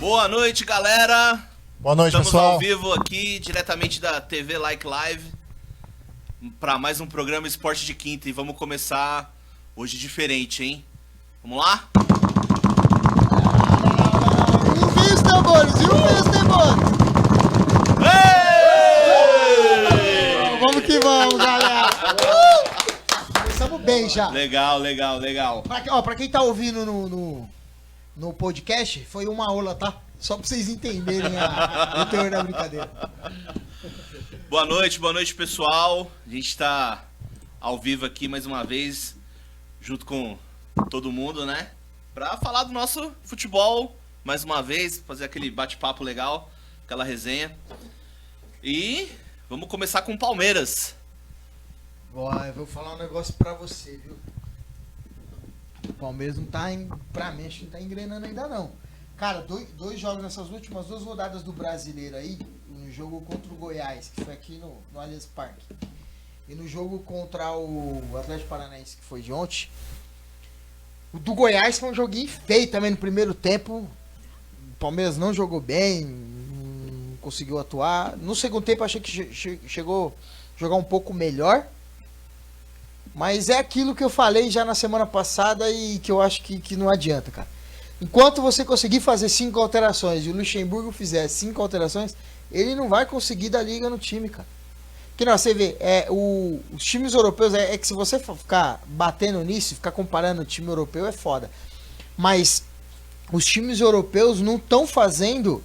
Boa noite, galera. Boa noite, Estamos pessoal. ao vivo aqui, diretamente da TV Like Live, para mais um programa Esporte de Quinta. E vamos começar hoje diferente, hein? Vamos lá? E os tambores, Vamos que vamos, galera. Começamos bem já. Legal. Pra quem tá ouvindo no podcast, foi uma aula, tá? Só pra vocês entenderem o teor da brincadeira. Boa noite, pessoal. A gente tá ao vivo aqui mais uma vez, junto com todo mundo, né? Pra falar do nosso futebol, mais uma vez, fazer aquele bate-papo legal, aquela resenha. E vamos começar com o Palmeiras. Eu vou falar um negócio pra você, viu? O Palmeiras não tá, pra mim, acho que não tá engrenando ainda não. Cara, dois jogos nessas últimas 2 rodadas do Brasileiro aí, no jogo contra o Goiás, que foi aqui no Allianz Parque, e no jogo contra o Atlético Paranaense, que foi de ontem. O do Goiás foi um joguinho feio também no primeiro tempo. O Palmeiras não jogou bem, não conseguiu atuar. No segundo tempo achei que chegou a jogar um pouco melhor. Mas é aquilo que eu falei já na semana passada e que eu acho que não adianta, cara. Enquanto você conseguir fazer 5 alterações e o Luxemburgo fizer 5 alterações, ele não vai conseguir dar liga no time, cara. Que não, você vê, os times europeus, é que se você ficar batendo nisso, ficar comparando o time europeu, é foda. Mas os times europeus não estão fazendo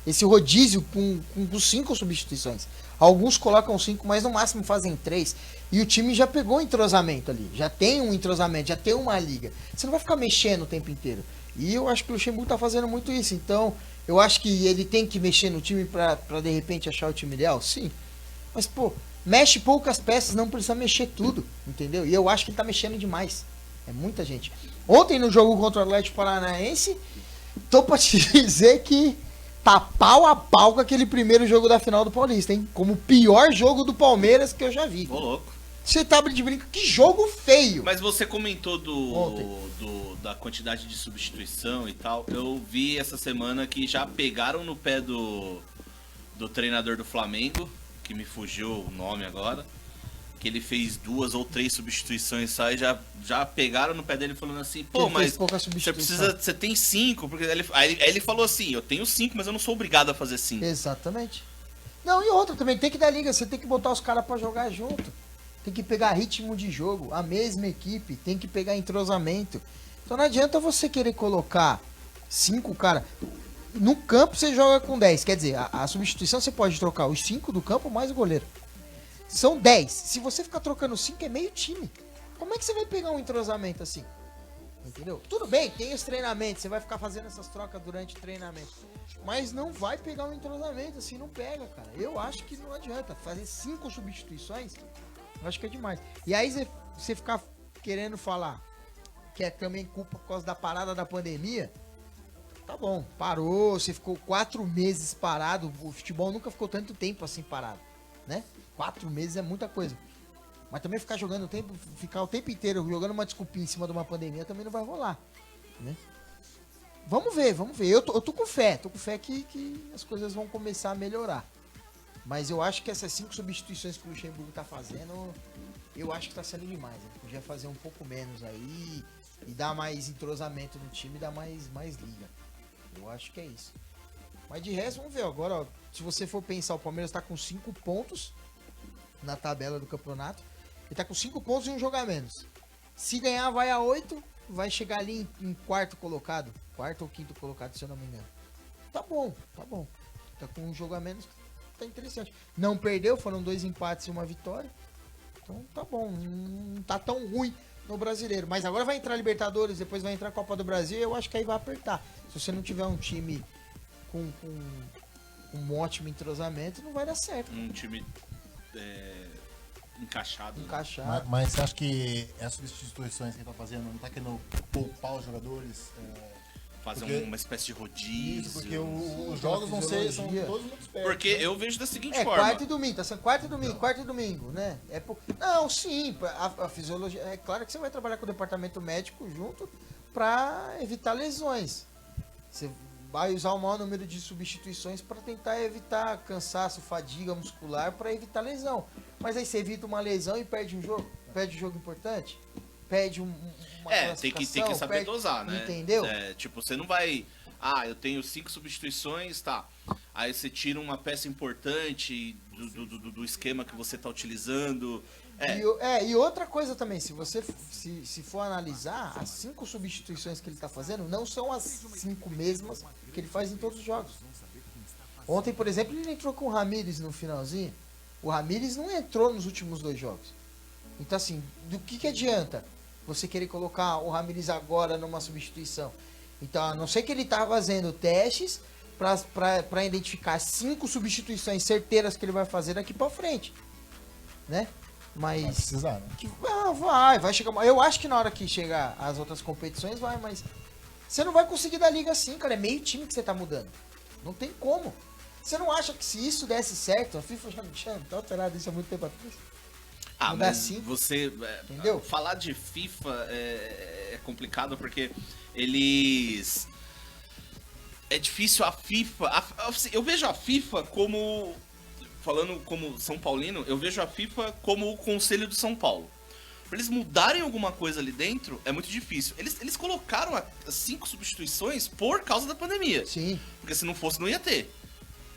esse rodízio com 5 substituições. Alguns colocam 5, mas no máximo fazem 3. E o time já pegou o entrosamento ali. Já tem um entrosamento, já tem uma liga. Você não vai ficar mexendo o tempo inteiro. E eu acho que o Luxemburgo tá fazendo muito isso. Então, eu acho que ele tem que mexer no time pra de repente achar o time ideal. Sim. Mas, pô, mexe poucas peças, não precisa mexer tudo. Entendeu? E eu acho que ele tá mexendo demais. É muita gente. Ontem no jogo contra o Atlético Paranaense, tô pra te dizer que tá pau a pau com aquele primeiro jogo da final do Paulista, hein? Como o pior jogo do Palmeiras que eu já vi. Ô, louco. Você tá de brinco, que jogo feio! Mas você comentou da quantidade de substituição e tal. Eu vi essa semana que já pegaram no pé do treinador do Flamengo, que me fugiu o nome agora, que ele fez 2 ou 3 substituições só e já pegaram no pé dele falando assim, pô, mas você tem 5, porque aí ele falou assim, eu tenho 5, mas eu não sou obrigado a fazer 5. Exatamente. Não, e outra também, tem que dar liga, você tem que botar os caras pra jogar junto. Tem que pegar ritmo de jogo, a mesma equipe, tem que pegar entrosamento. Então não adianta você querer colocar 5 caras. No campo você joga com 10, quer dizer, a substituição você pode trocar os 5 do campo mais o goleiro. São 10. Se você ficar trocando 5 é meio time. Como é que você vai pegar um entrosamento assim? Entendeu? Tudo bem, tem os treinamentos, você vai ficar fazendo essas trocas durante o treinamento. Mas não vai pegar um entrosamento assim, não pega, cara. Eu acho que não adianta. Fazer 5 substituições, eu acho que é demais. E aí você ficar querendo falar que é também culpa por causa da parada da pandemia, tá bom, parou, você ficou 4 meses parado, o futebol nunca ficou tanto tempo assim parado, né? 4 meses é muita coisa. Mas também ficar ficar o tempo inteiro jogando uma desculpinha em cima de uma pandemia também não vai rolar, né? Vamos ver. Eu tô com fé que as coisas vão começar a melhorar. Mas eu acho que essas 5 substituições que o Luxemburgo tá fazendo, eu acho que tá sendo demais. Ele podia fazer um pouco menos aí e dar mais entrosamento no time, dar mais liga. Eu acho que é isso. Mas de resto, vamos ver agora, ó, se você for pensar, o Palmeiras tá com 5 pontos na tabela do campeonato. Ele tá com 5 pontos e um jogo a menos. Se ganhar, vai a 8, vai chegar ali em quarto colocado. Quarto ou quinto colocado, se eu não me engano. Tá bom. Tá com um jogo a menos, tá interessante. Não perdeu, foram 2 empates e uma vitória. Então tá bom, não tá tão ruim no Brasileiro. Mas agora vai entrar Libertadores, depois vai entrar Copa do Brasil, eu acho que aí vai apertar. Se você não tiver um time com um ótimo entrosamento, não vai dar certo. Um time encaixado. Mas você acha que as substituições que ele tá fazendo não tá querendo poupar os jogadores? Fazer uma espécie de rodízio. Isso, porque os jogos são todos muito espertos. Porque eu vejo da seguinte forma. Quarta e domingo, tá sendo quarta e domingo, né? Não, sim, a fisiologia. É claro que você vai trabalhar com o departamento médico junto pra evitar lesões. Você vai usar o maior número de substituições para tentar evitar cansaço, fadiga muscular, para evitar lesão. Mas aí você evita uma lesão e perde um jogo. Perde um jogo importante. Perde uma tem que classificação, saber perde, dosar, né? Entendeu? Tipo, você não vai... eu tenho 5 substituições, tá. Aí você tira uma peça importante do esquema que você tá utilizando. E outra coisa também, se você se for analisar, as 5 substituições que ele tá fazendo não são as 5 mesmas que ele faz em todos os jogos. Ontem, por exemplo, ele entrou com o Ramírez no finalzinho. O Ramírez não entrou nos últimos 2 jogos. Então, assim, do que adianta você querer colocar o Ramírez agora numa substituição? Então, a não ser que ele tá fazendo testes para identificar 5 substituições certeiras que ele vai fazer daqui para frente, né? Mas Vai precisar, né? vai chegar. Eu acho que na hora que chegar as outras competições vai, mas você não vai conseguir dar liga assim, cara. É meio time que você tá mudando. Não tem como. Você não acha que se isso desse certo, a FIFA já não tinha alterado isso há muito tempo atrás? Mudar Mas assim, você... entendeu? Falar de FIFA é complicado porque eles... É difícil a FIFA... eu vejo a FIFA como... Falando como São Paulino, eu vejo a FIFA como o Conselho de São Paulo. Pra eles mudarem alguma coisa ali dentro, é muito difícil. Eles colocaram as 5 substituições por causa da pandemia. Sim. Porque se não fosse, não ia ter.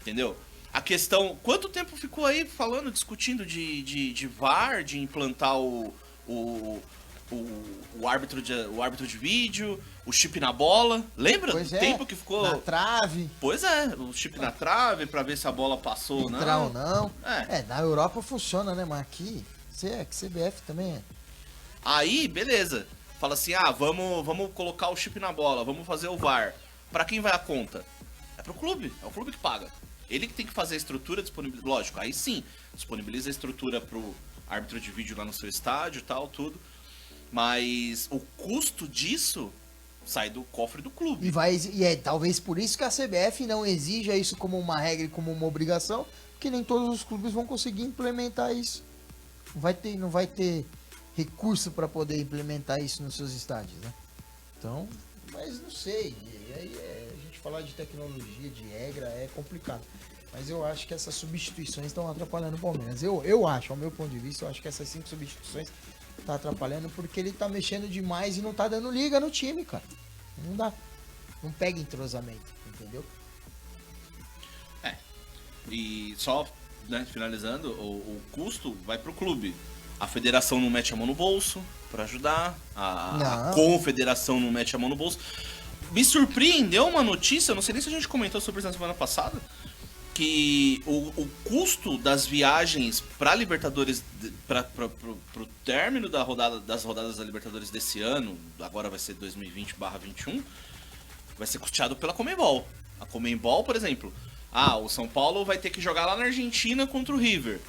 Entendeu? A questão... Quanto tempo ficou aí falando, discutindo de VAR, de implantar o árbitro de vídeo, o chip na bola? Lembra Pois do é, tempo que ficou... na trave, Pois é, o chip na trave pra ver se a bola passou ou não. entrar ou não. É. Na Europa funciona, né? Mas aqui, CBF também é. Aí, beleza. Fala assim, vamos colocar o chip na bola, vamos fazer o VAR. Pra quem vai a conta? É pro clube, é o clube que paga. Ele que tem que fazer a estrutura, disponibiliza. Lógico, aí sim, disponibiliza a estrutura pro árbitro de vídeo lá no seu estádio e tal, tudo. Mas o custo disso sai do cofre do clube. E é talvez por isso que a CBF não exija isso como uma regra e como uma obrigação, porque nem todos os clubes vão conseguir implementar isso. Não vai ter recurso para poder implementar isso nos seus estádios, né? Então, mas não sei. E aí a gente falar de tecnologia, de regra, é complicado. Mas eu acho que essas substituições estão atrapalhando o Palmeiras. Eu acho, ao meu ponto de vista, eu acho que essas 5 substituições tá atrapalhando porque ele tá mexendo demais e não tá dando liga no time, cara. Não dá. Não pega entrosamento, entendeu? E só, né, finalizando, o custo vai pro clube. A federação não mete a mão no bolso pra ajudar. A confederação não mete a mão no bolso. Me surpreendeu uma notícia, não sei nem se a gente comentou sobre isso na semana passada, que o custo das viagens para Libertadores, pro término das rodadas da Libertadores desse ano, agora vai ser 2020/21, vai ser custeado pela Conmebol. A Conmebol, por exemplo, o São Paulo vai ter que jogar lá na Argentina contra o River,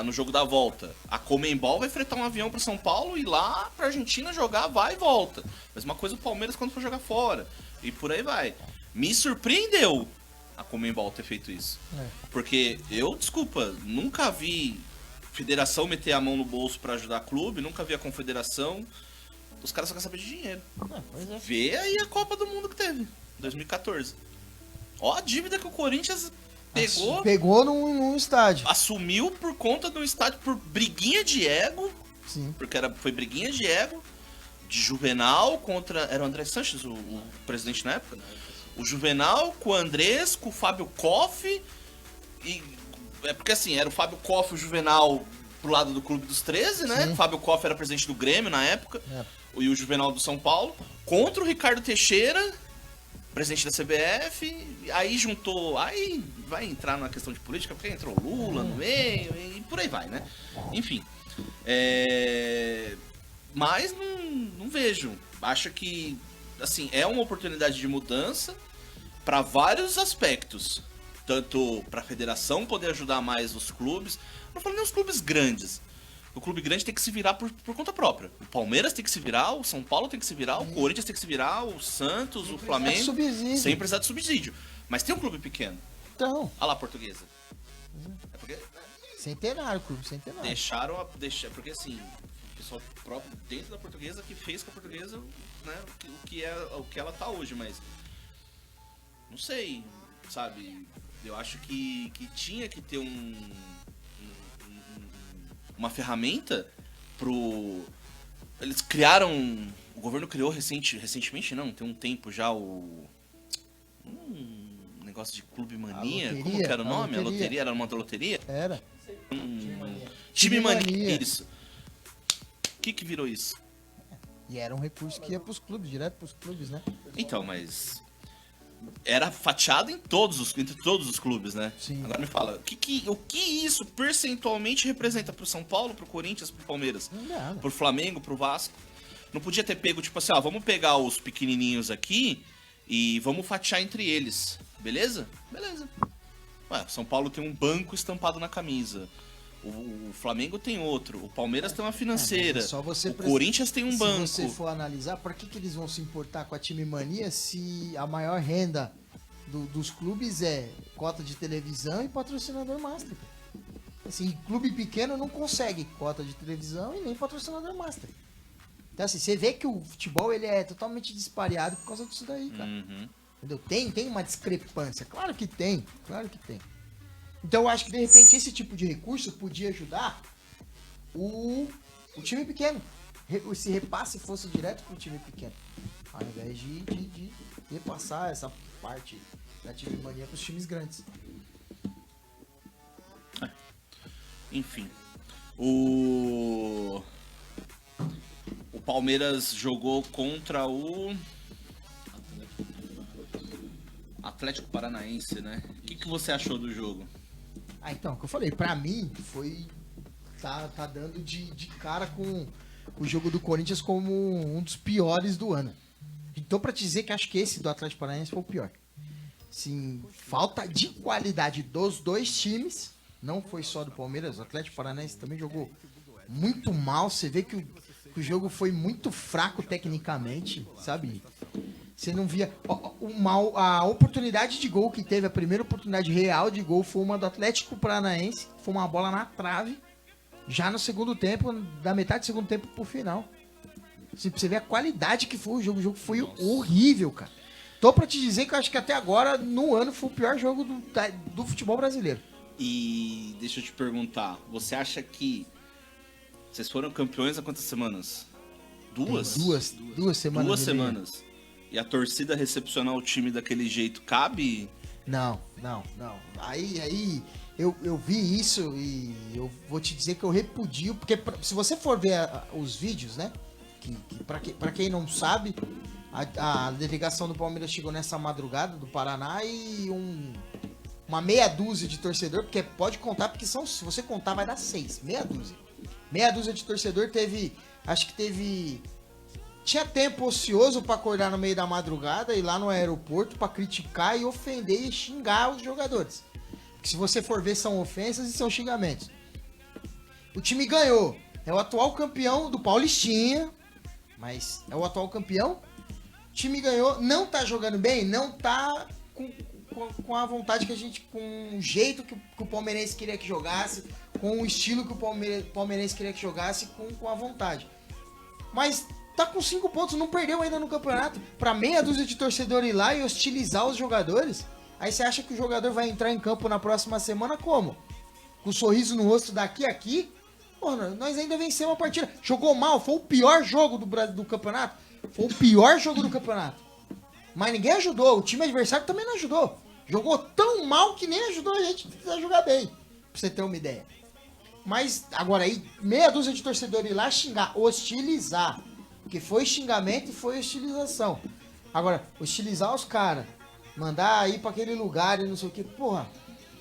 no jogo da volta. A Conmebol vai fretar um avião para São Paulo e ir lá pra Argentina jogar, vai e volta. Mesma coisa o Palmeiras quando for jogar fora. E por aí vai. Me surpreendeu a Conmebol ter feito isso. Porque desculpa, nunca vi federação meter a mão no bolso pra ajudar clube, nunca vi a confederação. Os caras só querem saber de dinheiro. Pois é. Vê aí a Copa do Mundo que teve, 2014. Ó a dívida que o Corinthians Pegou num estádio. assumiu por conta do estádio, por briguinha de ego. Sim. Porque foi briguinha de ego, de Juvenal contra... Era o André Sanches, o presidente na época? O Juvenal com o Andrés, com o Fábio Koff. E é porque assim, era o Fábio Koff e o Juvenal pro lado do Clube dos 13, né? Sim. O Fábio Koff era presidente do Grêmio na época. E o Juvenal do São Paulo. Contra o Ricardo Teixeira, presidente da CBF. Aí juntou... Aí vai entrar na questão de política, porque entrou Lula no meio e por aí vai, né? Enfim. Mas não vejo. Acho que, assim, é uma oportunidade de mudança para vários aspectos. Tanto para a federação poder ajudar mais os clubes. Não falo nem os clubes grandes. O clube grande tem que se virar por conta própria. O Palmeiras tem que se virar, o São Paulo tem que se virar, o Corinthians tem que se virar, o Santos, o Flamengo. Sem precisar de subsídio. Mas tem um clube pequeno. Então. Olha lá a Portuguesa. É porque... Centenário, clube centenário. Deixaram porque assim, o pessoal próprio dentro da Portuguesa que fez com a Portuguesa, né, o que ela tá hoje, mas não sei, sabe? Eu acho que tinha que ter uma ferramenta pro... Eles criaram... O governo criou recentemente, não, tem um tempo já um negócio de clube mania. Loteria, Como que era o nome? A loteria? Era uma loteria? Era. Time Mania. Mania. Isso. O que virou isso? E era um recurso que ia pros clubes, direto pros clubes, né? Então, mas... Era fatiado entre todos os clubes, né? Sim. Agora me fala, o que isso percentualmente representa pro São Paulo, pro Corinthians, pro Palmeiras? Nada. Pro Flamengo, pro Vasco? Não podia ter pego, tipo assim, ó, vamos pegar os pequenininhos aqui e vamos fatiar entre eles. Beleza? Beleza. Ué, São Paulo tem um banco estampado na camisa. O Flamengo tem outro. O Palmeiras tem uma financeira. Só você o Corinthians tem um banco. Se você for analisar, por que eles vão se importar com a Time Mania se a maior renda dos clubes é cota de televisão e patrocinador master? Assim, clube pequeno não consegue cota de televisão e nem patrocinador master. Então assim, você vê que o futebol ele é totalmente dispareado por causa disso daí, cara. Uhum. Entendeu? Tem uma discrepância. Claro que tem. Então eu acho que de repente esse tipo de recurso podia ajudar o time pequeno. Se repasse fosse direto pro time pequeno. Ao invés de repassar essa parte da Time Mania pros times grandes. Enfim. O Palmeiras jogou contra o Atlético Paranaense, né? O que você achou do jogo? Então, o que eu falei, pra mim foi... Tá dando de cara com o jogo do Corinthians como um dos piores do ano. Então, pra te dizer que acho que esse do Atlético Paranaense foi o pior. Sim, falta de qualidade dos dois times. Não foi só do Palmeiras, o Atlético Paranaense também jogou muito mal. Você vê que o jogo foi muito fraco tecnicamente, sabe? Você não via... A oportunidade de gol que teve, a primeira oportunidade real de gol foi uma do Atlético Paranaense. Foi uma bola na trave. Já no segundo tempo, da metade do segundo tempo pro final. Assim, pra você ver a qualidade que foi o jogo. O jogo foi horrível, cara. Tô pra te dizer que eu acho que até agora, no ano, foi o pior jogo do futebol brasileiro. E deixa eu te perguntar, você acha que vocês foram campeões há quantas semanas? Duas? Duas semanas. 2 semanas. E a torcida recepcionar o time daquele jeito, cabe? Não. Aí eu vi isso e eu vou te dizer que eu repudio, porque se você for ver os vídeos, né? Que pra quem não sabe, a delegação do Palmeiras chegou nessa madrugada do Paraná e uma meia dúzia de torcedor, porque pode contar, porque se você contar vai dar 6, meia dúzia. Meia dúzia de torcedor tinha tempo ocioso pra acordar no meio da madrugada, ir lá no aeroporto pra criticar e ofender e xingar os jogadores. Porque se você for ver, são ofensas e são xingamentos. O time ganhou. É o atual campeão do Paulistinha, mas é o atual campeão. O time ganhou, não tá jogando bem, não tá com a vontade que a gente... Com o jeito que o palmeirense queria que jogasse, com o estilo que o palmeirense queria que jogasse, com a vontade. Mas... tá com 5 pontos, não perdeu ainda no campeonato. Pra meia dúzia de torcedor ir lá e hostilizar os jogadores. Aí você acha que o jogador vai entrar em campo na próxima semana como? Com um sorriso no rosto daqui a aqui? Pô, nós ainda vencemos a partida. Jogou mal, foi o pior jogo do campeonato. Foi o pior jogo do campeonato. Mas ninguém ajudou, o time adversário também não ajudou. Jogou tão mal que nem ajudou a gente a jogar bem. Pra você ter uma ideia. Mas agora aí, meia dúzia de torcedor ir lá xingar, hostilizar. Porque foi xingamento e foi hostilização. Agora, hostilizar os caras, mandar ir pra aquele lugar e não sei o que, porra,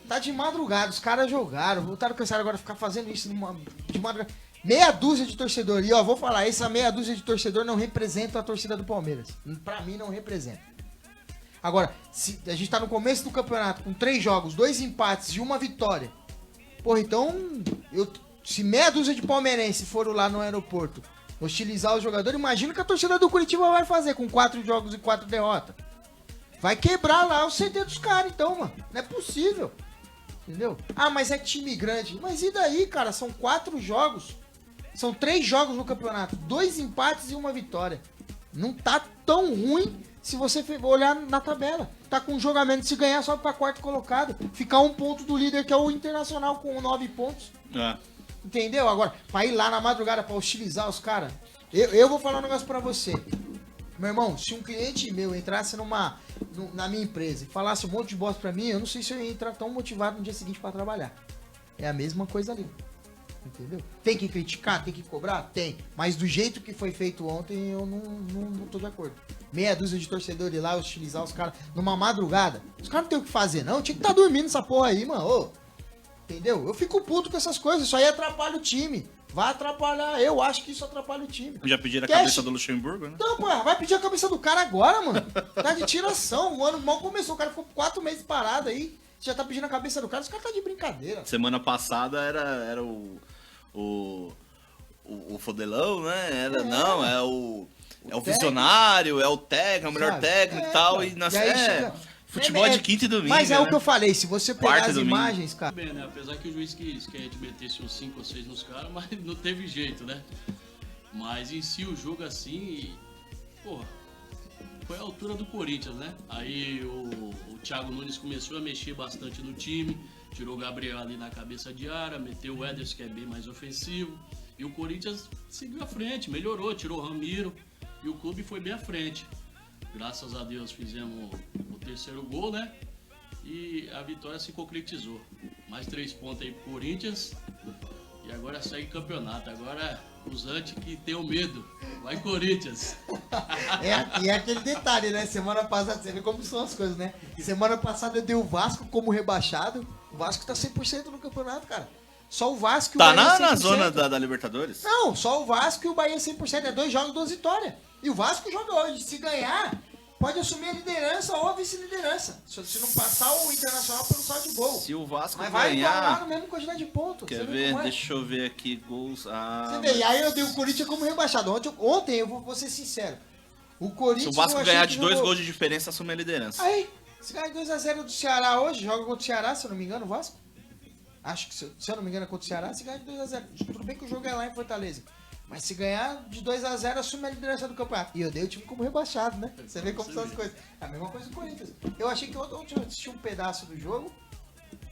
tá de madrugada, os caras jogaram, voltaram cansados agora ficar fazendo isso de madrugada. Meia dúzia de torcedor, e ó, vou falar, essa meia dúzia de torcedor não representa a torcida do Palmeiras. Pra mim não representa. Agora, se a gente tá no começo do campeonato com 3 jogos, 2 empates e 1 vitória, porra, então, se meia dúzia de palmeirense foram lá no aeroporto hostilizar os jogadores, imagina o que a torcida do Curitiba vai fazer com 4 jogos e 4 derrotas. Vai quebrar lá o CD dos caras, então, mano. Não é possível. Entendeu? Ah, mas é time grande. Mas e daí, cara? São 4 jogos. São 3 jogos no campeonato. 2 empates e 1 vitória. Não tá tão ruim se você olhar na tabela. Tá com um jogamento, se ganhar, sobe pra quarto colocado. Ficar 1 ponto do líder, que é o Internacional, com 9 pontos. É. Entendeu? Agora, pra ir lá na madrugada pra hostilizar os caras. Eu vou falar um negócio pra você. Meu irmão, se um cliente meu entrasse na minha empresa e falasse um monte de bosta pra mim, eu não sei se eu ia entrar tão motivado no dia seguinte pra trabalhar. É a mesma coisa ali. Entendeu? Tem que criticar, tem que cobrar? Tem. Mas do jeito que foi feito ontem, eu não tô de acordo. Meia dúzia de torcedores lá, hostilizar os caras numa madrugada. Os caras não tem o que fazer, não. Tinha que estar dormindo essa porra aí, mano. Ô, entendeu? Eu fico puto com essas coisas. Isso aí atrapalha o time. Vai atrapalhar. Eu acho que isso atrapalha o time. Já pediram a Cash- cabeça do Luxemburgo, né? Então, pô, vai pedir a cabeça do cara agora, mano. Tá de tiração. O ano mal começou. O cara ficou 4 meses parado aí. Você já tá pedindo a cabeça do cara. Os caras tá de brincadeira. Semana passada era o Fodelão, né? Não, é o técnico. visionário, é o técnico, é o melhor Sabe? técnico e tal. Pô. E na E aí chega- futebol de quinta e domingo. Mas é o né? que eu falei. Se você pegar Quarta e as domingo. imagens, cara. Bem, né? Apesar que o juiz quis que a gente metesse uns 5 ou 6 nos caras, mas não teve jeito, né? Mas em si o jogo assim, porra, foi a altura do Corinthians, né? Aí o Thiago Nunes começou a mexer bastante no time, tirou o Gabriel ali na cabeça de área, meteu o Ederson, que é bem mais ofensivo, e o Corinthians seguiu à frente, melhorou, tirou o Ramiro, e o clube foi bem à frente. Graças a Deus fizemos o terceiro gol, né? E a vitória se concretizou. Mais 3 pontos aí pro Corinthians. E agora segue campeonato. Agora os anti que tem o medo. Vai Corinthians. E é aquele detalhe, né? Semana passada, você vê como são as coisas, né? Semana passada eu dei o Vasco como rebaixado. O Vasco tá 100% no campeonato, cara. Só o Vasco e o Tá Bahia na 100%. zona da Libertadores? Não, só o Vasco e o Bahia 100%. É 2 jogos, 2 vitórias. E o Vasco joga hoje. Se ganhar, pode assumir a liderança ou a vice-liderança. Se não passar o Internacional pelo saldo de gol. Se o Vasco Mas vai igualar ganhar... no mesmo quantidade de pontos. Quer Você vê ver? como é? Deixa eu ver aqui gols. Você vê, e aí eu dei o Corinthians como rebaixado. Ontem eu vou ser sincero. O Se Corinthians. o Vasco eu achei ganhar que de 2 jogou- gols de diferença, assume a liderança. Aí, se ganhar 2x0 do Ceará hoje, joga contra o Ceará, se eu não me engano, o Vasco. Acho que, se eu não me engano, é contra o Ceará, se ganhar de 2x0. Tudo bem que o jogo é lá em Fortaleza. Mas se ganhar de 2x0, assume a liderança do campeonato. E eu dei o time como rebaixado, né? Você vê como são as coisas. É a mesma coisa do Corinthians. Eu achei que ontem eu assisti um pedaço do jogo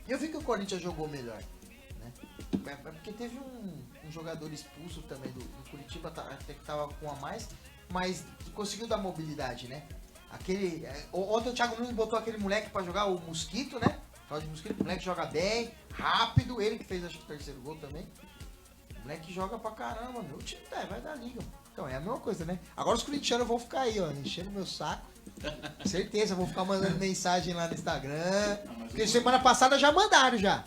e eu vi que o Corinthians jogou melhor. Né? É porque teve um jogador expulso também do Curitiba, até que tava com a mais, mas conseguiu dar mobilidade, né? Ontem o Thiago Nunes botou aquele moleque pra jogar, o Mosquito, né? Fala de Mosquito, o moleque joga bem, rápido, ele que fez acho que o terceiro gol também. O moleque joga pra caramba, meu. O time vai dar liga. Então é a mesma coisa, né? Agora os corintianos vão ficar aí, ó, enchendo meu saco. Certeza, vão ficar mandando mensagem lá no Instagram. Porque semana passada já mandaram já.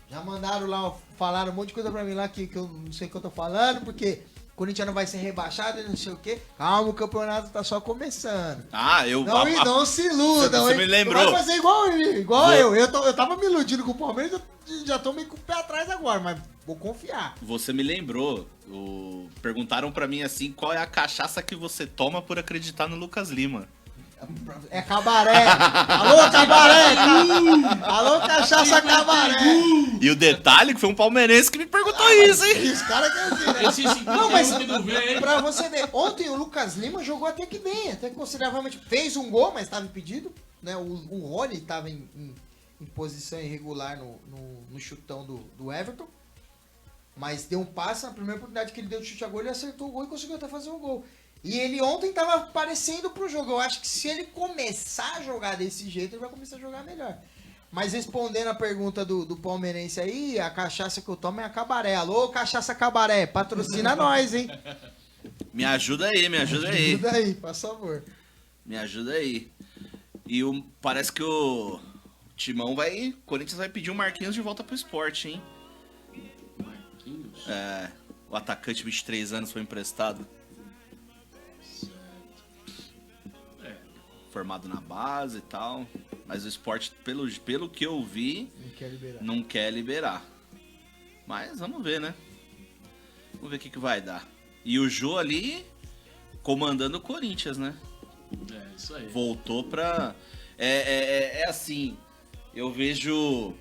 Já mandaram lá, falaram um monte de coisa pra mim lá que eu não sei o que eu tô falando, porque o Corinthians não vai ser rebaixado e não sei o quê. Calma, o campeonato tá só começando. Não se iludam, Você hein? me lembrou. Não vai fazer igual eu. Eu tava me iludindo com o Palmeiras, eu já tô meio com o pé atrás agora, mas vou confiar. Você me lembrou. Perguntaram pra mim assim, qual é a cachaça que você toma por acreditar no Lucas Lima? É cabaré. Alô, cabaré. Alô, cachaça cabaré. E o detalhe que foi um palmeirense que me perguntou isso, hein? Os caras querem dizer, né? Esse 51 Não, mas que não vê, hein? pra você ver, ontem o Lucas Lima jogou até que bem, até que consideravelmente. Fez um gol, mas estava impedido. Né? O Rony estava em posição irregular no chutão do Everton. Mas deu um passe na primeira oportunidade que ele deu de chute a gol, ele acertou o gol e conseguiu até fazer um gol. E ele ontem tava aparecendo pro jogo. Eu acho que se ele começar a jogar desse jeito, ele vai começar a jogar melhor. Mas respondendo a pergunta do palmeirense aí, a cachaça que eu tomo é a cabaré. Alô, cachaça cabaré, patrocina nós, hein? Me ajuda aí, me ajuda aí. Ajuda aí, por favor. Me ajuda aí. E parece que o Timão o Corinthians vai pedir o Marquinhos de volta pro esporte, hein? Marquinhos? É, o atacante de 23 anos foi emprestado. Formado na base e tal. Mas o esporte, pelo que eu vi, não quer liberar. Mas vamos ver, né? Vamos ver o que vai dar. E o Jô ali comandando o Corinthians, né? É, isso aí. Voltou pra... É assim, eu vejo...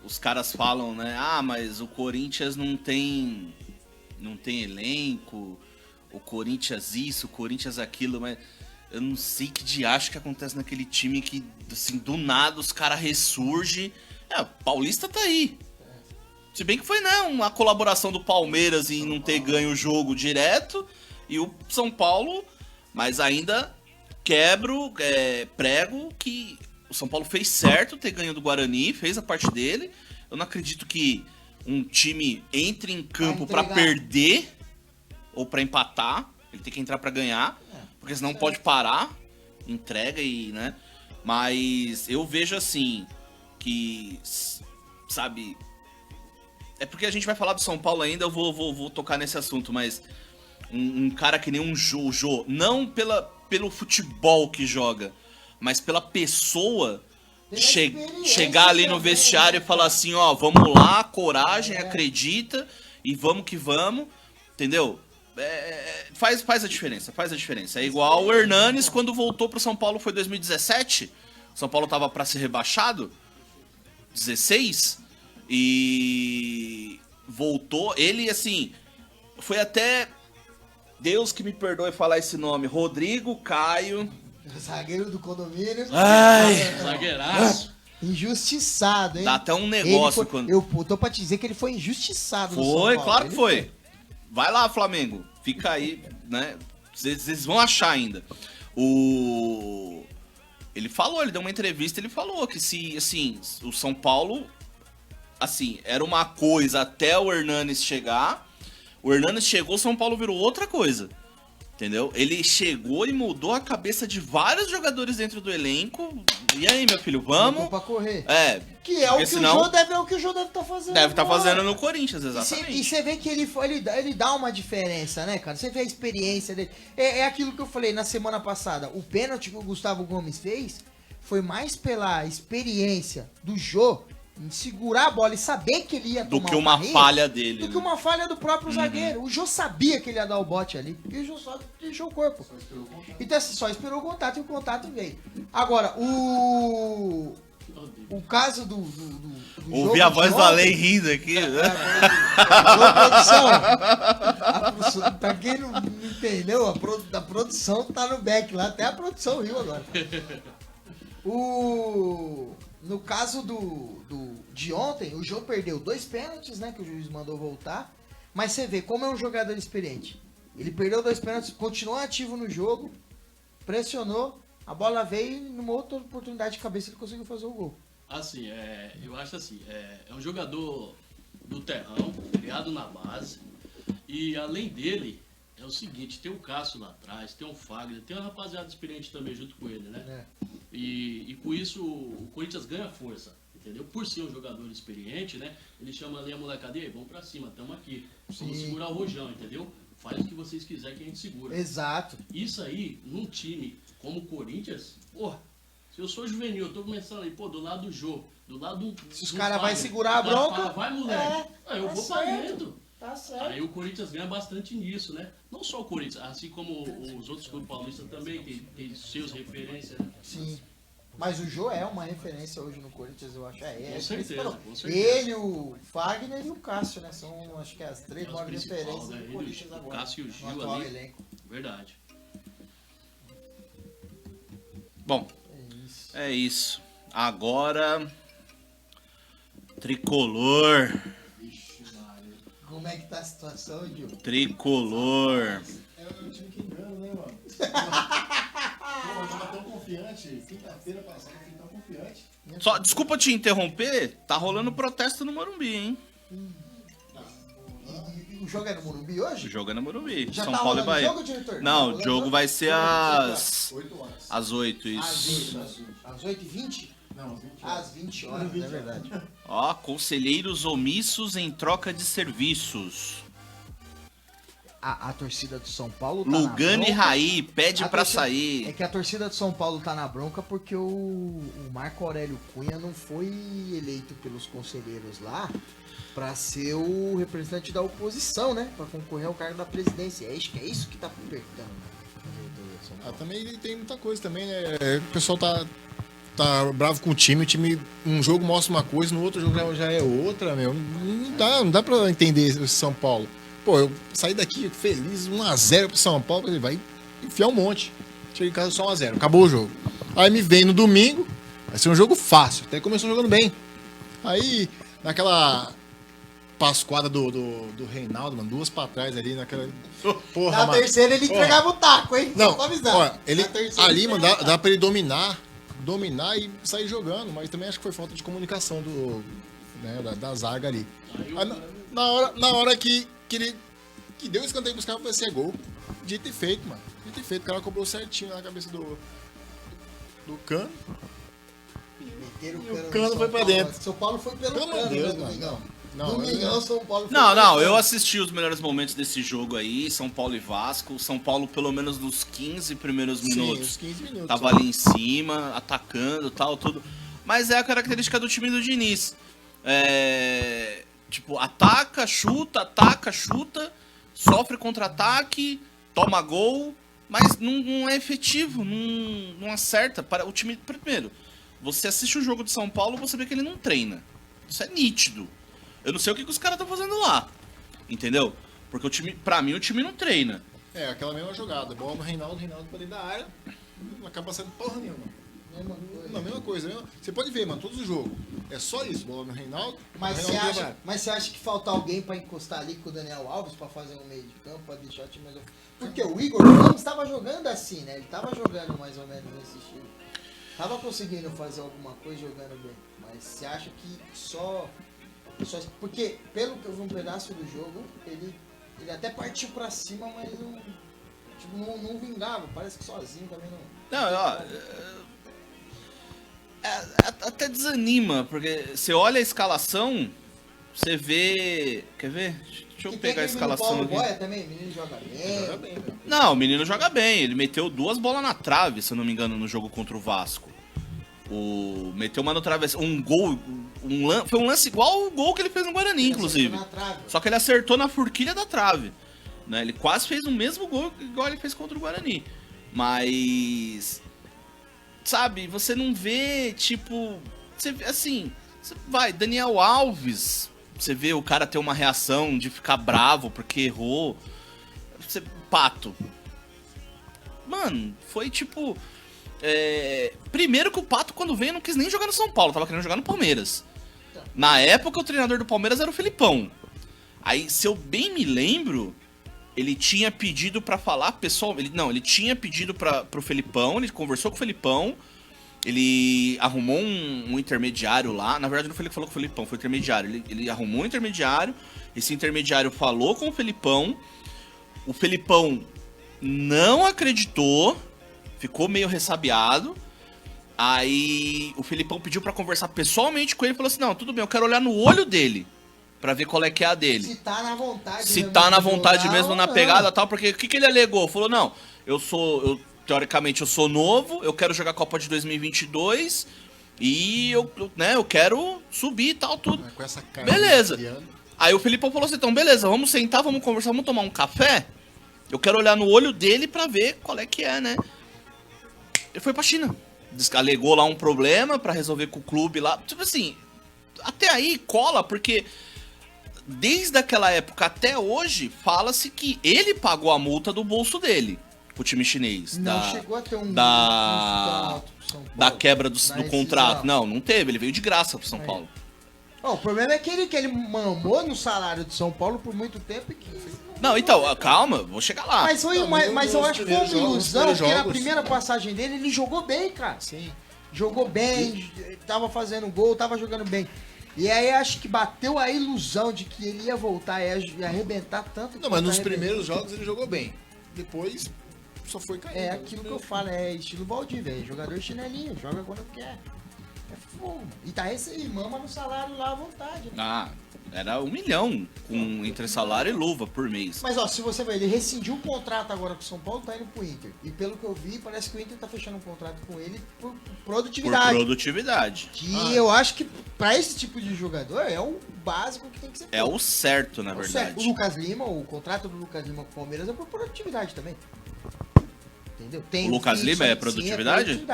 Os caras falam, né? Ah, mas o Corinthians não tem elenco. o Corinthians isso, o Corinthians aquilo, mas eu não sei que diacho que acontece naquele time que, assim, do nada os caras ressurgem. O Paulista tá aí. Se bem que foi, né, uma colaboração do Palmeiras em não ter ganho o jogo direto, e o São Paulo, mas ainda prego que o São Paulo fez certo ter ganho do Guarani, fez a parte dele. Eu não acredito que um time entre em campo pra perder ou pra empatar. Ele tem que entrar pra ganhar, porque senão pode parar, entrega e, né? Mas eu vejo assim, que, sabe... É porque a gente vai falar do São Paulo ainda, eu vou tocar nesse assunto, mas um cara que nem um Jô, não pelo futebol que joga, mas pela pessoa, chegar ali no vestiário e falar assim, ó, vamos lá, coragem, acredita, e vamos que vamos, entendeu? Faz a diferença. É igual o Hernanes quando voltou pro São Paulo, foi 2017, São Paulo tava pra ser rebaixado, 16, e voltou, ele assim, foi até, Deus que me perdoe falar esse nome, Rodrigo Caio, zagueiro do condomínio. Zagueiraço. Injustiçado, hein? Dá até um negócio quando... Eu tô pra te dizer que ele foi injustiçado no São Foi, Paulo. claro que foi. Vai lá, Flamengo. Fica aí, né? Vocês vão achar ainda. Ele deu uma entrevista, ele falou que se, assim, o São Paulo, assim, era uma coisa até o Hernanes chegar. O Hernanes chegou, o São Paulo virou outra coisa. Entendeu? Ele chegou e mudou a cabeça de vários jogadores dentro do elenco. E aí, meu filho, vamos? Pra correr. Que é o que senão... o que o Jô deve estar fazendo. Deve estar fazendo no Corinthians, exatamente. E você vê que ele dá uma diferença, né, cara? Você vê a experiência dele. É aquilo que eu falei na semana passada. O pênalti que o Gustavo Gomes fez foi mais pela experiência do Jô em segurar a bola e saber que ele ia tomar do que uma falha dele. Do que uma falha do próprio zagueiro. O Jô sabia que ele ia dar o bote ali. E o Jô só deixou o corpo. Então assim, só esperou o contato e o contato veio. Agora, o caso do ouvi a voz do Além rindo aqui, né? Produção, pra quem não entendeu, a produção tá no back lá, até a produção riu agora. No caso de ontem, o Jô perdeu 2 pênaltis, né, que o juiz mandou voltar, mas você vê como é um jogador experiente. Ele perdeu 2 pênaltis, continuou ativo no jogo, pressionou, a bola veio e numa outra oportunidade de cabeça ele conseguiu fazer o gol. Assim, eu acho assim, é um jogador do terrão, criado na base, e além dele, é o seguinte, tem o Cássio lá atrás, tem o Fagner, tem uma rapaziada experiente também junto com ele, né? E com isso o Corinthians ganha força, entendeu? Por ser um jogador experiente, né? Ele chama ali a molecada, e aí, vamos pra cima, tamo aqui, vamos segurar o rojão, entendeu? Faz o que vocês quiserem que a gente segura. Exato. Isso aí, num time como o Corinthians, porra, se eu sou juvenil, eu tô começando aí, pô, do lado do jogo, do lado do... Se os caras vão segurar a bronca... Vai, moleque. Eu vou pra dentro. Tá certo. Aí o Corinthians ganha bastante nisso, né? Não só o Corinthians, assim como os outros clubes paulistas também tem seus referências, né? Sim. Mas o Jô é uma referência hoje no Corinthians, eu acho. Com certeza. Ele, o Fagner e o Cássio, né? São, acho que, as 3 maiores referências né? do Corinthians agora. O Cássio e o Gil ali. Elenco. Verdade. Bom, é isso. Agora, Tricolor. Como é que tá a situação, Gil? Tricolor. É o time que engana, né, mano? Eu tava tão confiante, quinta-feira passada, eu fui tão confiante. Só, desculpa te interromper, tá rolando protesto no Morumbi, hein? E o jogo é no Morumbi hoje? O jogo é no Morumbi. Já São tá Paulo e rolando Bahia. o jogo, diretor? Não, Tá o jogo vai ser 8 horas. às 8, isso. Às 8h20? Não, às 20 horas. Às 20 horas, é verdade. Ó, conselheiros omissos em troca de serviços. A torcida do São Paulo tá Lugano na e bronca. Raí pede A pra torcida- sair. É que a torcida do São Paulo tá na bronca porque o Marco Aurélio Cunha não foi eleito pelos conselheiros lá pra ser o representante da oposição, né? Pra concorrer ao cargo da presidência. É isso que tá apertando. Também tem muita coisa também, né? O pessoal tá bravo com o time um jogo mostra uma coisa, no outro jogo já é outra, meu. Não dá pra entender esse São Paulo. Pô, eu saí daqui feliz, 1x0 pro São Paulo, ele vai enfiar um monte. Cheguei em casa só 1x0, acabou o jogo. Aí me vem no domingo, vai ser um jogo fácil, até começou jogando bem. Aí, naquela pascoada do Reinaldo, mano, 2 pra trás ali, naquela... Porra, Na mano. terceira ele entregava o taco, hein? Não, Só pra avisar. olha, ele, Na terceira ali, ele mano, entregava o dá pra ele dominar e sair jogando, mas também acho que foi falta de comunicação da zaga ali. Aí, na hora que ele deu o escanteio pros caras, vai ser gol. Dito e feito, mano. Dito e feito, o cara cobrou certinho na cabeça do Cano. Meteram E o no Cano São foi pra Paulo. dentro. São Paulo foi pelo Pelo amor Cano, de Deus, né, mano. Domingão? Não, Domingão, São Paulo foi Não, pelo não, Cano. eu assisti os melhores momentos desse jogo aí, São Paulo e Vasco. São Paulo, pelo menos nos 15 primeiros Sim, minutos, uns 15 minutos. tava ali em cima, atacando e tal, tudo. Mas é a característica do time do Diniz. Tipo, ataca, chuta, sofre contra-ataque, toma gol, mas não é efetivo, não acerta. Para o time, primeiro, você assiste o jogo de São Paulo, você vê que ele não treina. Isso é nítido. Eu não sei o que os caras estão fazendo lá. Entendeu? Porque o time, pra mim, o time não treina. É, aquela mesma jogada. Bola no Reinaldo pra dentro da área. Não acaba sendo porra nenhuma. Mesma coisa. Você pode ver, mano, todos os jogos. É só isso. Bola no Reinaldo. Mas Reinaldo você dentro da acha, área. mas você acha que falta alguém pra encostar ali com o Daniel Alves pra fazer um meio de campo, pra deixar o time mais... Porque o Igor Gomes estava jogando assim, né? Ele tava jogando mais ou menos nesse estilo. Tava conseguindo fazer alguma coisa jogando bem. Mas você acha que só... Porque, pelo que eu vi um pedaço do jogo, ele até partiu pra cima, mas não vingava. Parece que sozinho também não... Não, ó, até desanima, porque você olha a escalação, você vê... Quer ver? Deixa eu E pegar a tem aquele escalação Paulo aqui. Boia também, o menino joga bem. Não, o menino joga bem. Ele meteu 2 bolas na trave, se eu não me engano, no jogo contra o Vasco. Meteu uma no travessa. Um gol. Foi um lance igual o gol que ele fez no Guarani, inclusive. Na trave. Só que ele acertou na forquilha da trave. Né? Ele quase fez o mesmo gol igual ele fez contra o Guarani. Mas. Sabe, você não vê, tipo. Você vê assim. Você vai, Daniel Alves. Você vê o cara ter uma reação de ficar bravo porque errou. Pato. Mano, foi tipo. Primeiro que o Pato, quando veio, não quis nem jogar no São Paulo, tava querendo jogar no Palmeiras. Na época, o treinador do Palmeiras era o Felipão. Aí, se eu bem me lembro, ele tinha pedido pra falar pessoal. Ele tinha pedido pro Felipão, ele conversou com o Felipão, ele arrumou um intermediário lá. Na verdade, não foi ele que falou com o Felipão, foi o intermediário. Ele arrumou um intermediário, esse intermediário falou com o Felipão não acreditou. Ficou meio ressabiado. Aí o Felipão pediu pra conversar pessoalmente com ele e falou assim: não, tudo bem, eu quero olhar no olho dele pra ver qual é que é a dele. Se tá na vontade Se mesmo tá na de vontade jogar mesmo, ou na não. pegada e tal, porque o que ele alegou? Falou: não, teoricamente eu sou novo, eu quero jogar a Copa de 2022 e eu quero subir e tal, tudo. Com essa cara Beleza. criando. Aí o Felipão falou assim: então beleza, vamos sentar, vamos conversar, vamos tomar um café. Eu quero olhar no olho dele pra ver qual é que é, né? Ele foi pra China. Alegou lá um problema pra resolver com o clube lá. Tipo assim, até aí cola, porque desde aquela época até hoje, fala-se que ele pagou a multa do bolso dele pro time chinês. Não chegou a ter um da, alto pro São Paulo. da quebra do Na contrato. rescisão. Não teve. Ele veio de graça pro São Paulo. O problema é que ele mamou no salário de São Paulo por muito tempo e que... Não, então, calma, vou chegar lá. Mas, Não, mas eu acho que foi uma ilusão, nos primeiros porque na jogos, primeira passagem dele, ele jogou bem, cara. Sim. Jogou bem, tava fazendo gol, tava jogando bem. E aí acho que bateu a ilusão de que ele ia voltar e ia arrebentar tanto. Não, mas nos quanto primeiros jogos ele jogou bem. Depois só foi caindo. É aquilo que eu falo, é estilo Valdívia, é jogador chinelinho, joga quando quer. É fogo. E tá esse mama no salário lá à vontade. Né? Ah, era 1 milhão entre salário e luva por mês. Mas ó, se você ver, ele rescindiu o contrato agora com o São Paulo, tá indo pro Inter. E pelo que eu vi, parece que o Inter tá fechando um contrato com ele por Por produtividade. produtividade. Que eu acho que pra esse tipo de jogador é o básico que tem que ser É o certo, na É o verdade. certo. O Lucas Lima, o contrato do Lucas Lima com o Palmeiras é por produtividade também. Entendeu? Tem O Lucas fixo Lima é ali, sim, produtividade?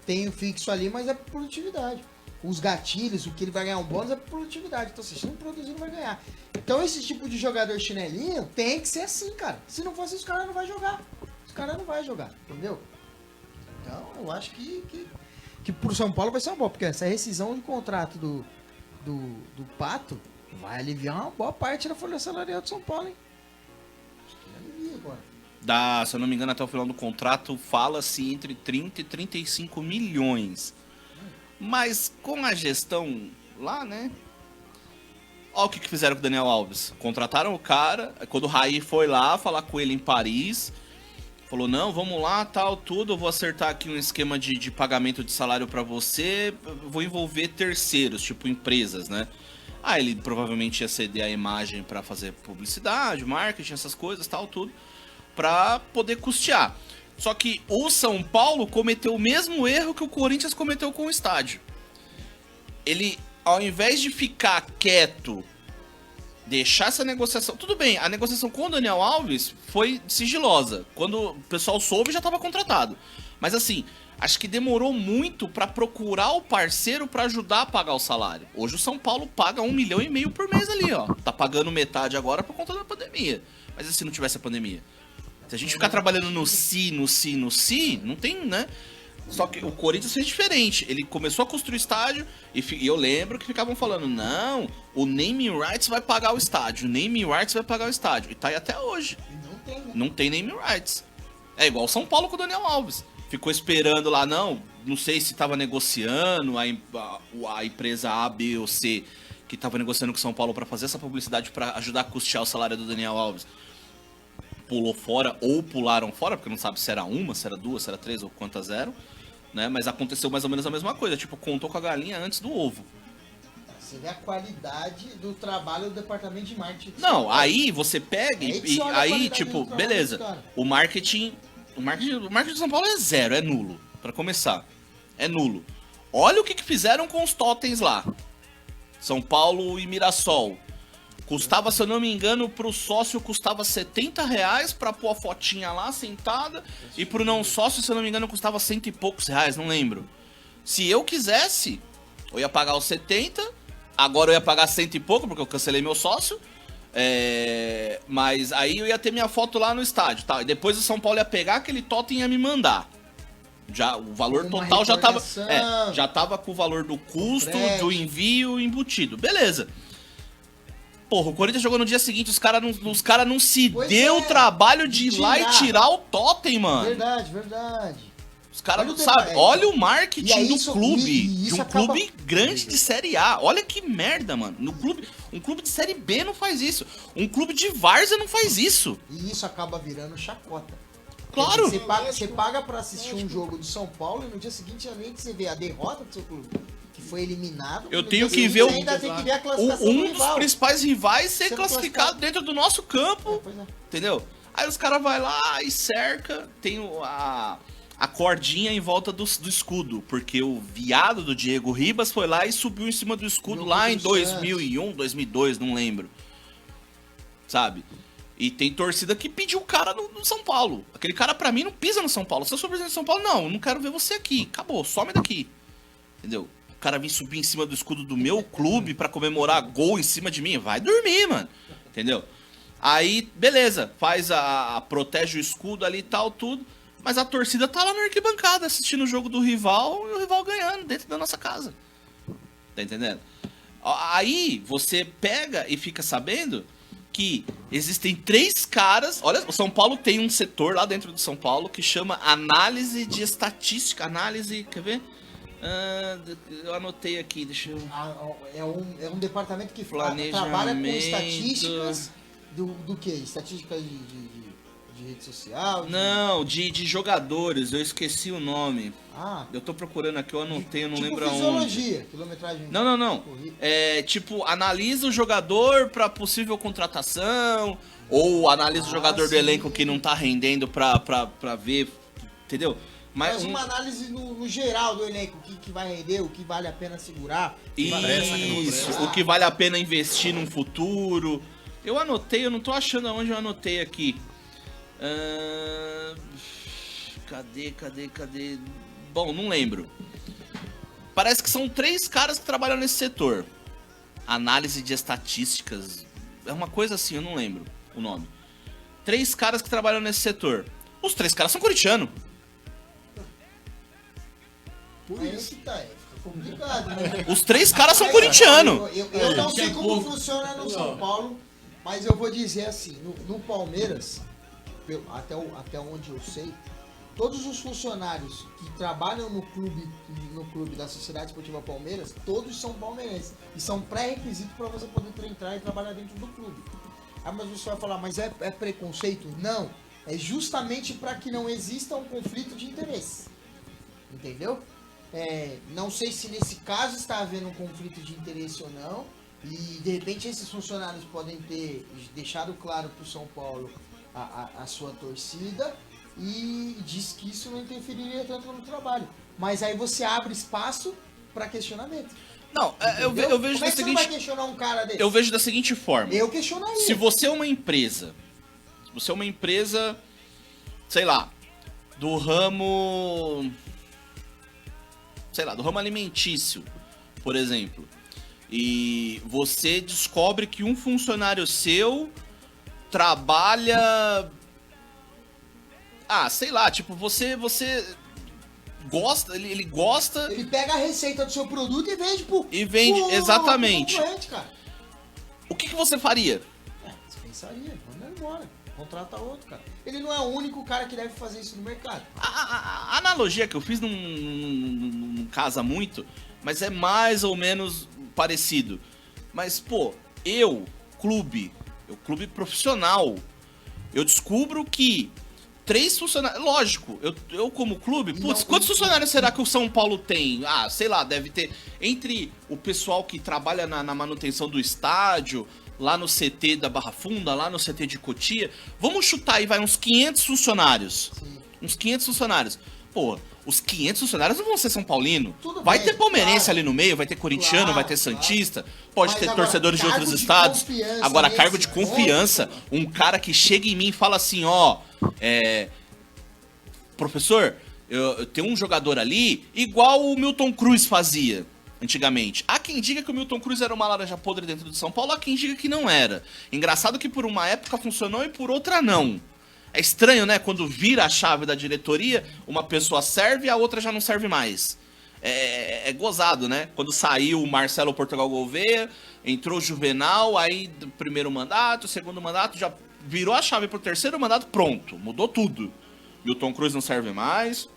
Tem o fixo ali, mas é por produtividade. os gatilhos, o que ele vai ganhar um bônus é produtividade. Então, se não produzir, não vai ganhar. Então, esse tipo de jogador chinelinho tem que ser assim, cara. Se não fosse, os caras não vão jogar. Os caras não vão jogar, entendeu? Então, eu acho que pro São Paulo vai ser uma boa, porque essa rescisão de contrato do Pato vai aliviar uma boa parte da folha salarial do São Paulo, hein? Acho que alivia agora. Se eu não me engano, até o final do contrato, fala-se entre 30 e 35 milhões. Mas com a gestão lá, né? Olha o que fizeram com o Daniel Alves. Contrataram o cara, quando o Raí foi lá falar com ele em Paris, falou, não, vamos lá, tal, tudo, eu vou acertar aqui um esquema de pagamento de salário pra você, vou envolver terceiros, tipo empresas, né? Ah, ele provavelmente ia ceder a imagem pra fazer publicidade, marketing, essas coisas, tal, tudo, pra poder custear. Só que o São Paulo cometeu o mesmo erro que o Corinthians cometeu com o estádio. Ele, ao invés de ficar quieto, deixar essa negociação... Tudo bem, a negociação com o Daniel Alves foi sigilosa. Quando o pessoal soube, já estava contratado. Mas assim, acho que demorou muito para procurar o parceiro para ajudar a pagar o salário. Hoje o São Paulo paga 1,5 milhão por mês ali, ó. Tá pagando metade agora por conta da pandemia. Mas e se não tivesse a pandemia? Se a gente ficar trabalhando no si, não tem, né? Só que o Corinthians fez diferente. Ele começou a construir o estádio e eu lembro que ficavam falando, não, o naming rights vai pagar o estádio, o naming rights vai pagar o estádio. E tá aí até hoje. Não tem, né? Não tem naming rights. É igual o São Paulo com o Daniel Alves. Ficou esperando lá, não sei se tava negociando a empresa A, B ou C que tava negociando com o São Paulo para fazer essa publicidade para ajudar a custear o salário do Daniel Alves. Pulou fora ou pularam fora, porque não sabe se era uma, se era duas, se era três ou quantas eram, né? Mas aconteceu mais ou menos a mesma coisa, tipo, contou com a galinha antes do ovo. Você vê a qualidade do trabalho do departamento de marketing. Não, aí você pega e aí, tipo, beleza, o marketing de São Paulo é zero, é nulo, pra começar, é nulo. Olha o que fizeram com os totens lá, São Paulo e Mirassol. Custava, se eu não me engano, pro sócio custava R$70 pra pôr a fotinha lá, sentada. E pro não sócio, se eu não me engano, custava R$100 e poucos, não lembro. Se eu quisesse, eu ia pagar os 70. Agora eu ia pagar 100 e pouco, porque eu cancelei meu sócio. Mas aí eu ia ter minha foto lá no estádio, tá? E depois o São Paulo ia pegar aquele totem e ia me mandar. Já, o valor total já tava com o valor do custo, do envio embutido. Beleza. Porra, o Corinthians jogou no dia seguinte, os caras não se deu o trabalho de ir lá e tirar o totem, mano. Verdade. Os caras não sabem. Olha o marketing do clube. De um clube grande de Série A. Olha que merda, mano. Um clube de Série B não faz isso. Um clube de várzea não faz isso. E isso acaba virando chacota. Claro. Você paga pra assistir um jogo de São Paulo e no dia seguinte, além de você ver a derrota do seu clube, que foi eliminado, eu tenho que ver a classificação um dos principais rivais ser classificado dentro do nosso campo, entendeu? Aí os caras vão lá e cerca, tem a cordinha em volta do escudo, porque o viado do Diego Ribas foi lá e subiu em cima do escudo lá em 2001, 2002, não lembro, sabe? E tem torcida que pediu o cara no São Paulo. Aquele cara pra mim não pisa no São Paulo. Se eu sou presidente de São Paulo, não quero ver você aqui, acabou, some daqui, entendeu? O cara vir subir em cima do escudo do meu clube pra comemorar gol em cima de mim, vai dormir, mano. Entendeu? Aí, beleza, protege o escudo ali e tal, tudo. Mas a torcida tá lá na arquibancada assistindo o jogo do rival e o rival ganhando dentro da nossa casa. Tá entendendo? Aí você pega e fica sabendo que existem 3 caras. Olha, o São Paulo tem um setor lá dentro do São Paulo que chama análise de estatística. Quer ver? Eu anotei aqui, deixa eu... É um departamento que trabalha com estatísticas do que? Estatísticas de rede social? Não, de jogadores, eu esqueci o nome. Eu tô procurando aqui, eu anotei, eu não lembro aonde. Fisiologia, quilometragem. Não. Tipo, analisa o jogador pra possível contratação, ou analisa o jogador do elenco que não tá rendendo pra ver, entendeu? Mas uma análise no geral do elenco, o que vai render, o que vale a pena segurar. Isso, o que vale a pena investir num futuro. Eu anotei, eu não tô achando aonde eu anotei aqui. Cadê? Bom, não lembro. Parece que são 3 caras que trabalham nesse setor. Análise de estatísticas. É uma coisa assim, eu não lembro o nome. 3 caras que trabalham nesse setor. Os 3 caras são corintianos. Aí que tá, fica complicado, né? Os 3 caras são corintianos. Eu não sei como funciona no São Paulo, mas eu vou dizer assim, no Palmeiras, até onde eu sei, todos os funcionários que trabalham no clube da Sociedade Esportiva Palmeiras, todos são palmeirenses. E são pré-requisitos para você poder entrar e trabalhar dentro do clube. Ah, mas você vai falar, mas é preconceito? Não. É justamente para que não exista um conflito de interesse. Entendeu? Não sei se nesse caso está havendo um conflito de interesse ou não. E de repente esses funcionários podem ter deixado claro para o São Paulo a sua torcida e diz que isso não interferiria tanto no trabalho. Mas aí você abre espaço para questionamento. Não, eu vejo Como da é que você não seguinte. vai questionar um cara desse? Eu vejo da seguinte forma. Eu questionaria. Se você é uma empresa, sei lá, do ramo alimentício, por exemplo, e você descobre que um funcionário seu trabalha, sei lá, tipo, você gosta, ele gosta. Ele pega a receita do seu produto e vende pro exatamente. concorrente, cara. O que você faria? Dispensaria, manda ele embora. Contrata outro, cara. Ele não é o único cara que deve fazer isso no mercado. A analogia que eu fiz não casa muito, mas é mais ou menos parecido. Mas, pô, clube profissional, eu descubro que 3 funcionários... Lógico, eu como clube... Putz, quantos funcionários será que o São Paulo tem? Sei lá, deve ter... Entre o pessoal que trabalha na manutenção do estádio, lá no CT da Barra Funda, lá no CT de Cotia, vamos chutar aí, uns 500 funcionários. Sim. Uns 500 funcionários. Pô, os 500 funcionários não vão ser São Paulino. Vai ter palmeirense ali no meio, vai ter corintiano, vai ter santista, pode ter torcedores de outros estados. Agora, cargo de confiança, um cara que chega em mim e fala assim, professor, eu tenho um jogador ali, igual o Milton Cruz fazia antigamente. Há quem diga que o Milton Cruz era uma laranja podre dentro de São Paulo, há quem diga que não era. Engraçado que por uma época funcionou e por outra não. É estranho, né? Quando vira a chave da diretoria, uma pessoa serve e a outra já não serve mais. É gozado, né? Quando saiu o Marcelo Portugal Gouveia, entrou o Juvenal, aí do primeiro mandato, segundo mandato, já virou a chave pro terceiro mandato, pronto, mudou tudo. Milton Cruz não serve mais,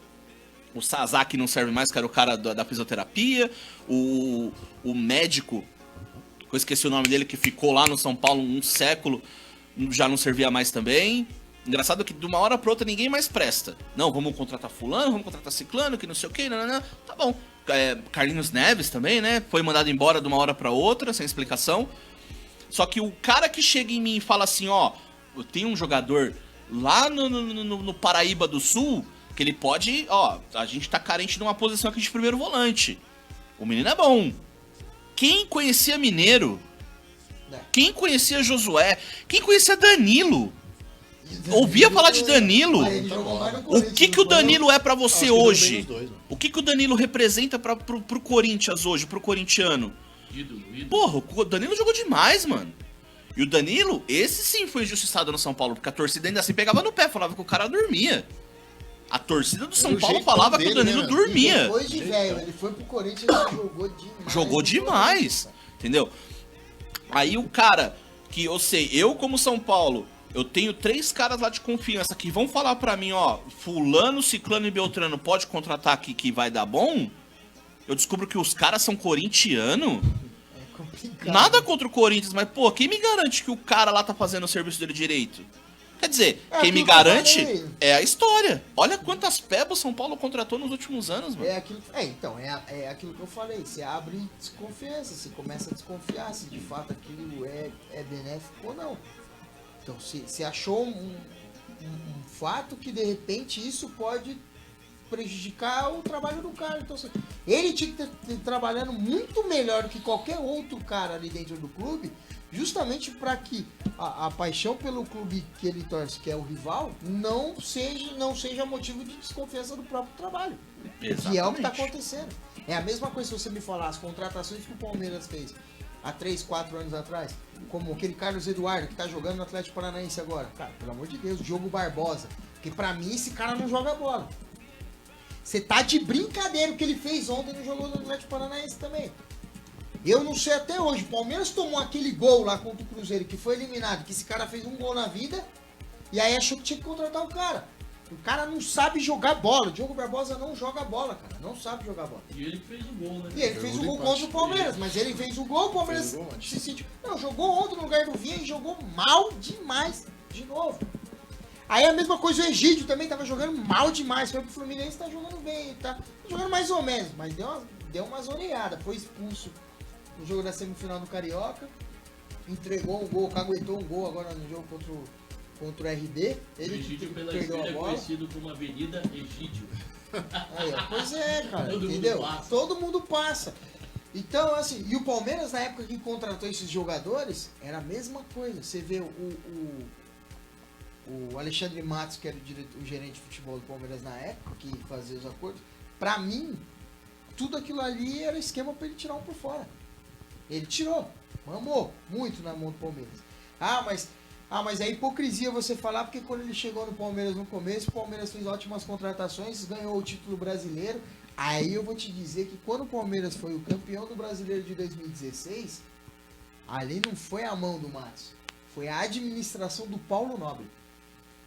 o Sasaki não serve mais, que era o cara da fisioterapia, o médico, eu esqueci o nome dele, que ficou lá no São Paulo um século, já não servia mais também. Engraçado que de uma hora pra outra ninguém mais presta. Não, vamos contratar fulano, vamos contratar ciclano, que não sei o que, não. Tá bom. Carlinhos Neves também, né? Foi mandado embora de uma hora pra outra, sem explicação. Só que o cara que chega em mim e fala assim, eu tenho um jogador lá no Paraíba do Sul, que ele pode, a gente tá carente de uma posição aqui de primeiro volante. O menino é bom. Quem conhecia Mineiro? Quem conhecia Josué? Quem conhecia Danilo? Ouvia falar de Danilo? O que o Danilo é pra você hoje? O que o Danilo representa pro Corinthians hoje, pro corintiano? Porra, o Danilo jogou demais, mano. E o Danilo, esse sim foi injustiçado no São Paulo, porque a torcida ainda assim pegava no pé, falava que o cara dormia. A torcida do São Paulo falava que o Danilo dormia. Depois de velho, ele foi pro Corinthians e jogou demais. Jogou demais, entendeu? Aí o cara que eu como São Paulo, eu tenho 3 caras lá de confiança que vão falar pra mim, fulano, ciclano e beltrano pode contratar aqui que vai dar bom. Eu descubro que os caras são corintiano. É complicado. Nada contra o Corinthians, mas pô, quem me garante que o cara lá tá fazendo o serviço dele direito? Quer dizer, quem me garante é a história. Olha quantas pebas São Paulo contratou nos últimos anos, mano. É aquilo que eu falei. Você abre desconfiança, você começa a desconfiar se de fato aquilo é benéfico ou não. Então, se achou um fato que de repente isso pode prejudicar o trabalho do cara. Então, ele tinha que estar trabalhando muito melhor do que qualquer outro cara ali dentro do clube, justamente para que a paixão pelo clube que ele torce, que é o rival, não seja motivo de desconfiança do próprio trabalho. Exatamente. Que é o que está acontecendo. É a mesma coisa se você me falar as contratações que o Palmeiras fez há 3, 4 anos atrás, como aquele Carlos Eduardo que tá jogando no Atlético Paranaense agora. Cara, pelo amor de Deus, Diogo Barbosa. Porque pra mim esse cara não joga bola. Você tá de brincadeira o que ele fez ontem no jogo do Atlético Paranaense também. Eu não sei até hoje, o Palmeiras tomou aquele gol lá contra o Cruzeiro que foi eliminado, que esse cara fez um gol na vida e aí achou que tinha que contratar o cara. O cara não sabe jogar bola. O Diogo Barbosa não joga bola, cara. Não sabe jogar bola. E ele fez o gol, né? E ele fez o gol contra o Palmeiras, mas ele fez o gol, o Palmeiras se sentiu. Não, jogou ontem no lugar do Vinha e jogou mal demais. De novo. Aí a mesma coisa o Egídio também tava jogando mal demais. Foi pro Fluminense, tá jogando bem, tá jogando mais ou menos, mas deu uma zoneada. Foi expulso no jogo da semifinal do Carioca. Entregou um gol, caguetou um gol agora no jogo contra o RB. Ele o Egídio pela perdeu a esquerda é bola. conhecido como Avenida Egídio. Aí, ó, pois é, cara, Todo mundo entendeu? passa. Todo mundo passa. Então, assim, e o Palmeiras, na época que contratou esses jogadores, era a mesma coisa. Você vê o Alexandre Matos, que era o gerente de futebol do Palmeiras na época, que fazia os acordos. Pra mim, tudo aquilo ali era esquema pra ele tirar um por fora. Ele tirou, mamou muito na mão do Palmeiras. Mas é hipocrisia você falar, porque quando ele chegou no Palmeiras no começo, o Palmeiras fez ótimas contratações, ganhou o título brasileiro. Aí eu vou te dizer que quando o Palmeiras foi o campeão do brasileiro de 2016, ali não foi a mão do Matos, foi a administração do Paulo Nobre.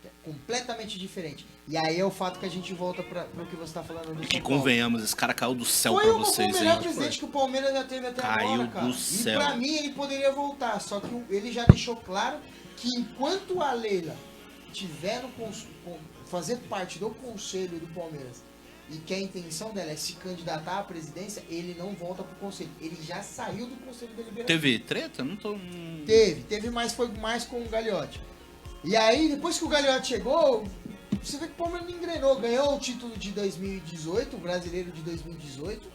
É completamente diferente. E aí é o fato que a gente volta para o que você está falando do Que São Paulo. convenhamos, esse cara caiu do céu Foi pra o vocês, melhor hein? presidente que o Palmeiras já teve até Caiu agora, cara. do E céu. pra mim ele poderia voltar, só que ele já deixou claro que enquanto a Leila tiver fazer parte do conselho do Palmeiras e que a intenção dela é se candidatar à presidência, ele não volta pro conselho. Ele já saiu do conselho deliberativo. Teve treta? Não tô... Teve, mas foi mais com o Gagliotti. E aí, depois que o Gagliotti chegou, você vê que o Palmeiras não engrenou. Ganhou o título de 2018, o brasileiro de 2018,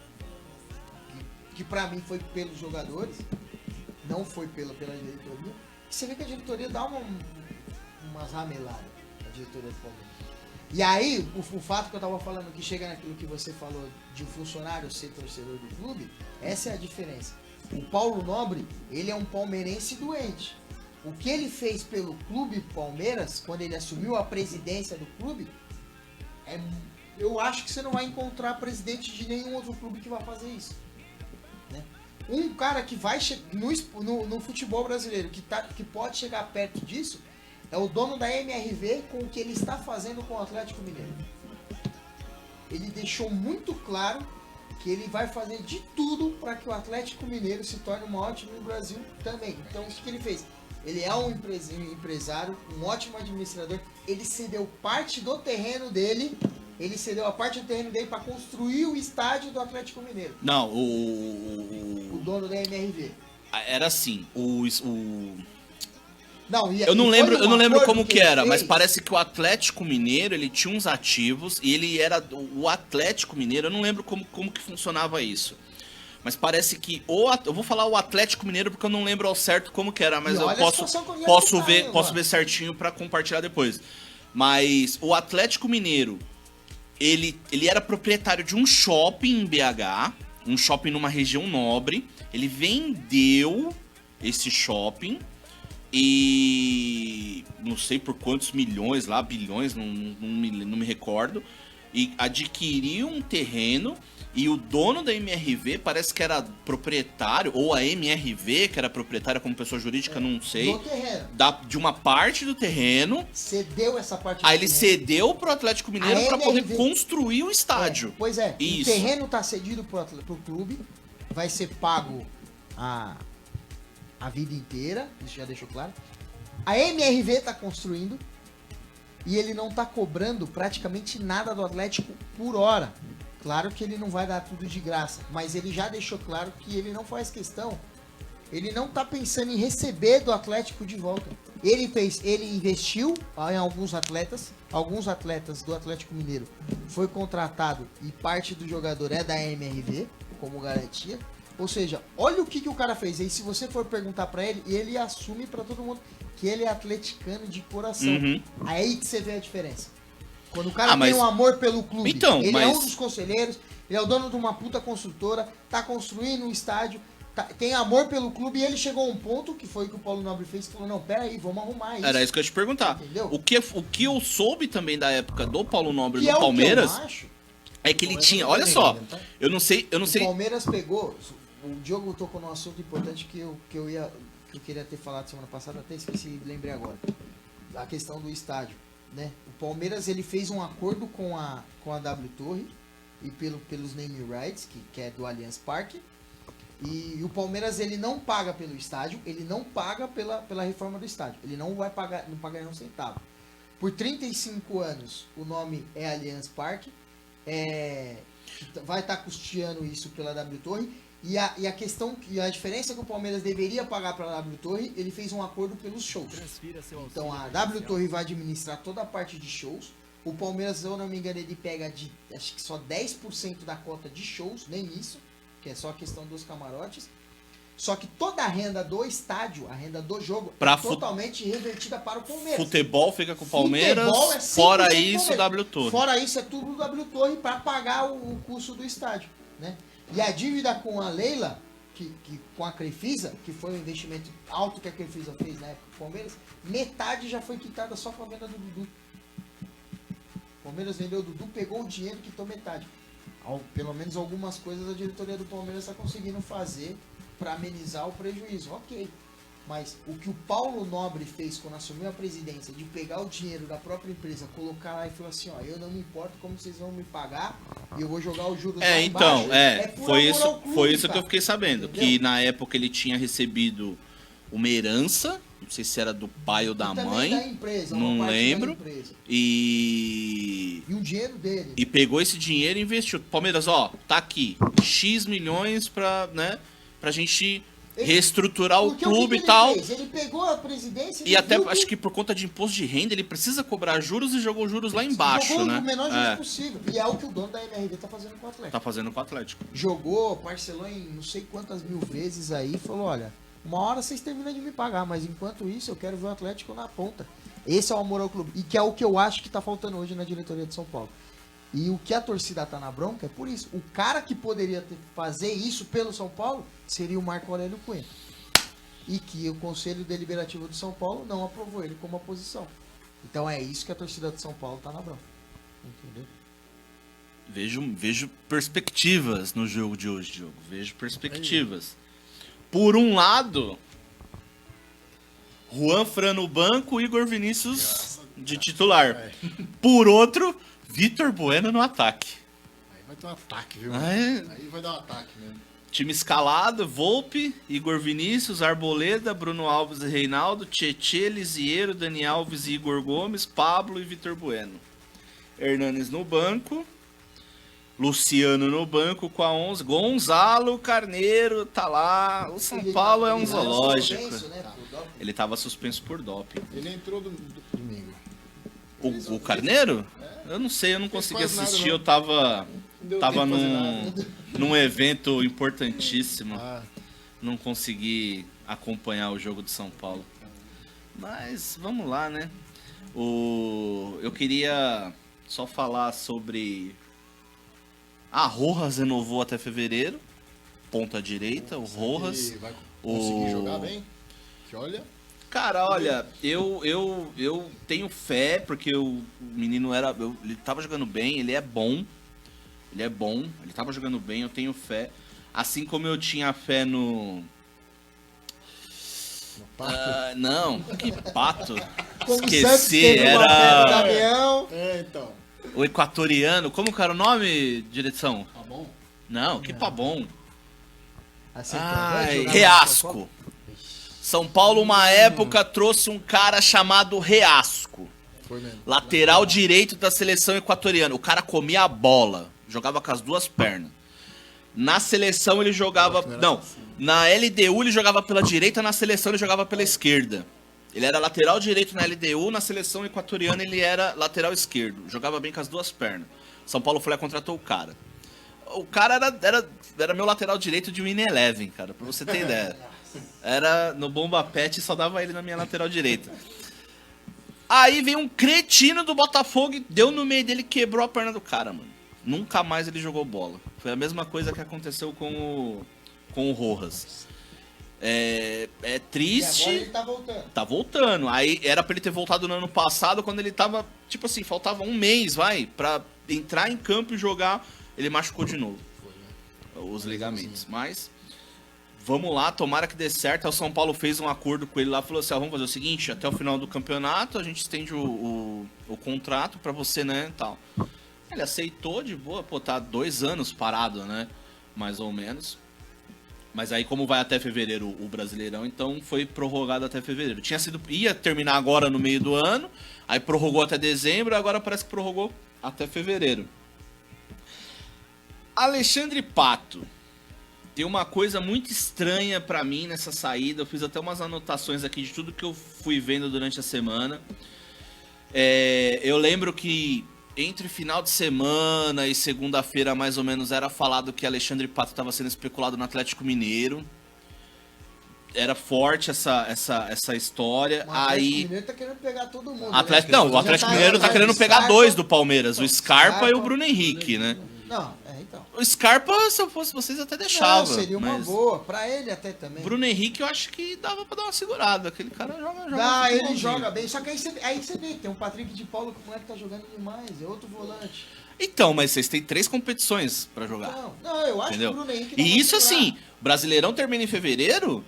que pra mim foi pelos jogadores, não foi pela diretoria. E você vê que a diretoria dá umas rameladas, a diretoria do Palmeiras. E aí, o fato que eu tava falando, que chega naquilo que você falou, de um funcionário ser torcedor do clube, essa é a diferença. O Paulo Nobre, ele é um palmeirense doente. O que ele fez pelo clube Palmeiras, quando ele assumiu a presidência do clube, eu acho que você não vai encontrar presidente de nenhum outro clube que vai fazer isso. Né? Um cara que vai no futebol brasileiro, que pode chegar perto disso, é o dono da MRV com o que ele está fazendo com o Atlético Mineiro. Ele deixou muito claro que ele vai fazer de tudo para que o Atlético Mineiro se torne o maior time do Brasil também. Então, o que ele fez? Ele é um empresário, um ótimo administrador. Ele cedeu parte do terreno dele. Ele cedeu a parte do terreno dele para construir o estádio do Atlético Mineiro. Não, O dono da MRV. Era assim, Não, eu não lembro como que era, mas fez. parece que o Atlético Mineiro, ele tinha uns ativos e ele era o Atlético Mineiro, eu não lembro como que funcionava isso. Mas parece que eu vou falar o Atlético Mineiro porque eu não lembro ao certo como que era, mas E eu olha a situação que eu já posso tô ver, falando, posso mano. ver certinho pra compartilhar depois. Mas o Atlético Mineiro, ele era proprietário de um shopping em BH, um shopping numa região nobre. Ele vendeu esse shopping e não sei por quantos milhões lá, bilhões, não me recordo, e adquiriu um terreno. E o dono da MRV parece que era proprietário, ou a MRV, que era proprietária como pessoa jurídica, não sei, Do terreno. de uma parte do terreno. Cedeu essa parte do Aí ele terreno. cedeu pro Atlético Mineiro A pra poder MRV. construir o estádio. Pois é, Isso. o terreno tá cedido pro clube, vai ser pago a vida inteira, isso já deixou claro. A MRV tá construindo e ele não tá cobrando praticamente nada do Atlético por hora. Claro que ele não vai dar tudo de graça, mas ele já deixou claro que ele não faz questão. Ele não tá pensando em receber do Atlético de volta. Ele investiu em alguns atletas do Atlético Mineiro foi contratado e parte do jogador é da MRV, como garantia. Ou seja, olha o que o cara fez. Aí se você for perguntar pra ele, ele assume pra todo mundo que ele é atleticano de coração. Uhum. Aí que você vê a diferença. Quando o cara mas- tem um amor pelo clube, Então, ele mas- é um dos conselheiros, Ele é o dono de uma puta construtora, tá construindo um estádio, tem amor pelo clube, e ele chegou a um ponto, que foi o que o Paulo Nobre fez, que falou, não, pera aí, vamos arrumar isso. Era isso que eu ia te perguntar. Entendeu? O que eu soube também da época do Paulo Nobre Que do é Palmeiras o que eu acho. é que ele tinha, olha só, eu não sei, O Palmeiras pegou, o Diogo tocou num assunto importante que eu queria ter falado semana passada, até esqueci, lembrei agora. A questão do estádio, né? O Palmeiras, ele fez um acordo com a W Torre e pelos name rights, que é do Allianz Parque. E o Palmeiras, ele não paga pelo estádio, ele não paga pela reforma do estádio. Ele não vai pagar, não paga nenhum centavo. Por 35 anos, o nome é Allianz Parque. Vai estar custeando isso pela W Torre. E a questão, e a diferença que o Palmeiras deveria pagar para a W Torre, ele fez um acordo pelos shows. Então a W Torre vai administrar toda a parte de shows. O Palmeiras, se eu não me engano, ele pega acho que só 10% da cota de shows, nem isso, que é só a questão dos camarotes. Só que toda a renda do estádio, a renda do jogo, é totalmente revertida para o Palmeiras. Futebol fica com o Palmeiras, fora isso, o W Torre. Fora isso, é tudo o W Torre para pagar o custo do estádio, né? E a dívida com a Leila, com a Crefisa, que foi um investimento alto que a Crefisa fez na época do Palmeiras, metade já foi quitada só com a venda do Dudu. O Palmeiras vendeu o Dudu, pegou o dinheiro e quitou metade. Pelo menos algumas coisas a diretoria do Palmeiras está conseguindo fazer para amenizar o prejuízo. Ok. Mas o que o Paulo Nobre fez quando assumiu a presidência, de pegar o dinheiro da própria empresa, colocar lá e falar assim, ó, eu não me importo como vocês vão me pagar e eu vou jogar os juros lá embaixo. Foi isso que eu fiquei sabendo. Entendeu? Que na época ele tinha recebido uma herança, não sei se era do pai ou da mãe, da empresa, não lembro, e o dinheiro dele. E pegou esse dinheiro e investiu. Palmeiras, ó, tá aqui, X milhões pra gente reestruturar o clube e tal. Ele pegou a presidência e até acho que por conta de imposto de renda ele precisa cobrar juros e jogou juros lá embaixo, jogou né? O menor juros possível. E é o que o dono da MRV tá fazendo com o Atlético. Tá fazendo com o Atlético. Jogou, parcelou em não sei quantas mil vezes aí, falou, olha, uma hora vocês terminam de me pagar, mas enquanto isso eu quero ver o Atlético na ponta. Esse é o amor ao clube. E que é o que eu acho que tá faltando hoje na diretoria de São Paulo. E o que a torcida tá na bronca é por isso. O cara que poderia fazer isso pelo São Paulo seria o Marco Aurélio Cunha. E que o Conselho Deliberativo de São Paulo não aprovou ele como oposição. Então é isso que a torcida de São Paulo tá na bronca. Entendeu? Vejo perspectivas no jogo de hoje, Diogo. Vejo perspectivas. Por um lado, Juan Fran no banco, Igor Vinícius de titular. Por outro, Vitor Bueno no ataque. Aí vai ter um ataque, viu? Aí vai dar um ataque mesmo. Time escalado, Volpe, Igor Vinícius, Arboleda, Bruno Alves e Reinaldo, Tietê, Lisieiro, Dani Alves e Igor Gomes, Pablo e Vitor Bueno. Hernanes no banco, Luciano no banco com a 11, Gonzalo Carneiro tá lá, o São Paulo é um zoológico. Ele tava suspenso por doping. Ele entrou domingo. O Carneiro? Eu não sei, eu não consegui assistir, eu tava num evento importantíssimo. Não consegui acompanhar o jogo de São Paulo. Mas vamos lá, né? Eu queria só falar sobre... A Rojas renovou até fevereiro. Ponta direita, o Rojas. Vai conseguir jogar bem? Que olha... Cara, olha, eu tenho fé, porque o menino ele tava jogando bem, ele é bom, ele tava jogando bem, eu tenho fé. Assim como eu tinha fé no Pato? Não, que Pato? Como Esqueci, era... Então. O equatoriano, como que era o nome, direção? Pabon? Não, que Pabon. Ai, Reasco. São Paulo, uma época, trouxe um cara chamado Reasco. Foi mesmo. Lateral direito da seleção equatoriana. O cara comia a bola, jogava com as duas pernas. Na seleção ele jogava... Não, na LDU ele jogava pela direita, na seleção ele jogava pela esquerda. Ele era lateral direito na LDU, na seleção equatoriana ele era lateral esquerdo. Jogava bem com as duas pernas. São Paulo foi lá e contratou o cara. O cara era meu lateral direito de Win Eleven, cara, pra você ter ideia. Era no Bomba Pet e só dava ele na minha lateral direita. Aí veio um cretino do Botafogo e deu no meio dele e quebrou a perna do cara, mano. Nunca mais ele jogou bola. Foi a mesma coisa que aconteceu com o Rojas. É triste. E agora ele tá voltando. Tá voltando. Aí era pra ele ter voltado no ano passado, quando ele tava, tipo assim, faltava um mês, pra entrar em campo e jogar. Ele machucou de novo os ligamentos. Mas vamos lá, tomara que dê certo. Aí o São Paulo fez um acordo com ele lá, falou assim, vamos fazer o seguinte, até o final do campeonato a gente estende o contrato pra você, né, tal. Ele aceitou de boa, pô, tá 2 anos parado, né, mais ou menos. Mas aí, como vai até fevereiro o Brasileirão, então foi prorrogado até fevereiro. Ia terminar agora no meio do ano, aí prorrogou até dezembro, agora parece que prorrogou até fevereiro. Alexandre Pato. Tem uma coisa muito estranha pra mim nessa saída. Eu fiz até umas anotações aqui de tudo que eu fui vendo durante a semana. Eu lembro que entre final de semana e segunda-feira, mais ou menos, era falado que Alexandre Pato estava sendo especulado no Atlético Mineiro. Era forte essa história. O Atlético aí Mineiro tá querendo pegar todo mundo. o Atlético Mineiro tá querendo pegar 2 do Palmeiras, o Scarpa e o Bruno Henrique, né? Não, então. O Scarpa, se eu fosse vocês, até deixava. Não, seria uma mas boa. Pra ele até também. Bruno Henrique, eu acho que dava pra dar uma segurada. Aquele cara joga Ele futebolzinho. joga bem. Só que aí você vê, tem um Patrick de Paulo que o moleque tá jogando demais. É outro volante. Então, mas vocês têm 3 competições pra jogar. Não, eu acho Entendeu? que o Bruno Henrique dá E pra isso segurar. assim, o Brasileirão termina em fevereiro.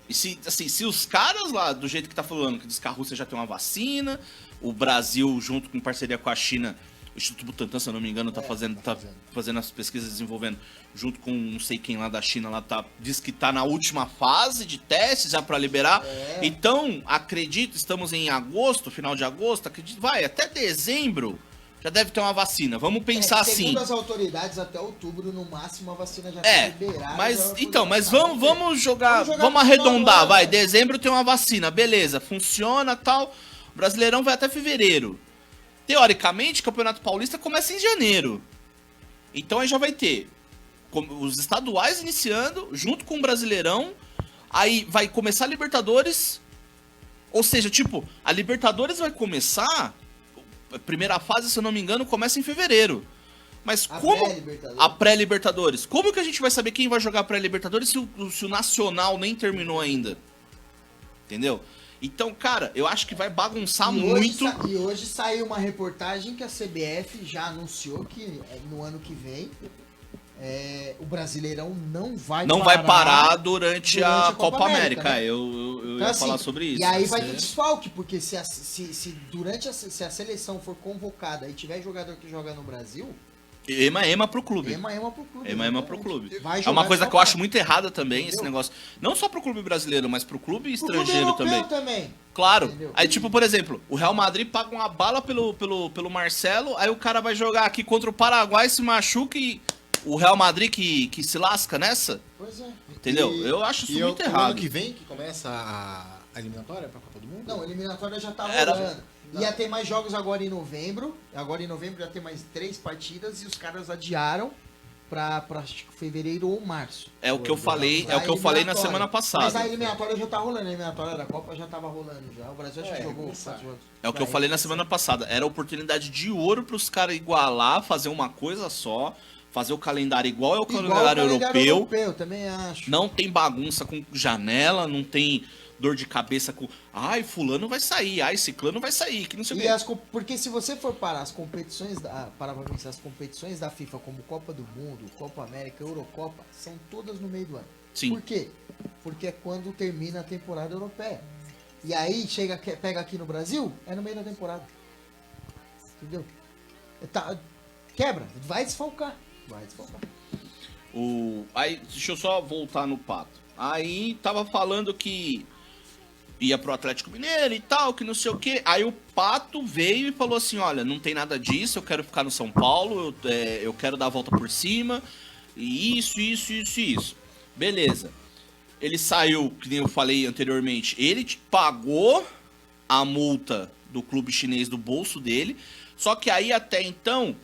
E se os caras lá, do jeito que tá falando, que diz que a Rússia já tem uma vacina, o Brasil, junto com parceria com a China, o Instituto Butantan, se eu não me engano, tá fazendo as pesquisas, desenvolvendo, junto com não sei quem lá da China, lá diz que tá na última fase de testes já pra liberar. Então, acredito, estamos em agosto, final de agosto, acredito, vai até dezembro. Já deve ter uma vacina. Vamos pensar assim. Segundo as autoridades, até outubro, no máximo, a vacina já tá liberada. Mas vamos jogar, vamos arredondar, vai. Dezembro tem uma vacina, beleza, funciona, tal. O Brasileirão vai até fevereiro. Teoricamente, o Campeonato Paulista começa em janeiro. Então aí já vai ter os estaduais iniciando, junto com o Brasileirão. Aí vai começar a Libertadores. Ou seja, tipo, a Libertadores vai começar. A primeira fase, se eu não me engano, começa em fevereiro. Mas como. A pré-Libertadores. Como que a gente vai saber quem vai jogar a pré-Libertadores se o Nacional nem terminou ainda? Entendeu? Então, cara, eu acho que vai bagunçar muito. E hoje saiu uma reportagem que a CBF já anunciou que no ano que vem o Brasileirão não vai parar durante a Copa América. Né? Eu então, ia assim, falar sobre isso. E aí vai ter desfalque, porque se a seleção for convocada e tiver jogador que joga no Brasil... Ema pro clube. Ema pro clube. É uma coisa que eu acho muito errada também, entendeu? Esse negócio. Não só pro clube brasileiro, mas pro clube estrangeiro também. Claro. Entendeu? Aí, tipo, por exemplo, o Real Madrid paga uma bala pelo Marcelo, aí o cara vai jogar aqui contra o Paraguai, se machuca e o Real Madrid que se lasca nessa. Pois é. Entendeu? Eu acho isso muito errado. O ano que vem, que começa a eliminatória pra Copa do Mundo? Não, a eliminatória já tá rolando. Ia ter mais jogos agora em novembro. Agora em novembro já tem mais 3 partidas e os caras adiaram pra fevereiro ou março. É o que eu falei, na semana passada. Mas a eliminatória já tá rolando, a eliminatória da Copa já tava rolando já. O Brasil acho que jogou 4 jogos. É o que eu falei na semana passada. Era oportunidade de ouro pros caras igualar, fazer uma coisa só. Fazer o calendário igual ao calendário europeu. Também acho. Não tem bagunça com janela, não tem dor de cabeça com... Ai, fulano vai sair, ai, ciclano vai sair, que não sei o quê. Porque se você for parar as competições as competições da FIFA, como Copa do Mundo, Copa América, Eurocopa, são todas no meio do ano. Sim. Por quê? Porque é quando termina a temporada europeia. E aí, pega aqui no Brasil, é no meio da temporada. Entendeu? Quebra, vai desfalcar. Aí, deixa eu só voltar no Pato. Aí tava falando que ia pro Atlético Mineiro e tal, que não sei o que. Aí o Pato veio e falou assim, olha, não tem nada disso, eu quero ficar no São Paulo, eu quero dar a volta por cima, e isso. Beleza. Ele saiu, que nem eu falei anteriormente, ele pagou a multa do clube chinês do bolso dele, só que aí até então...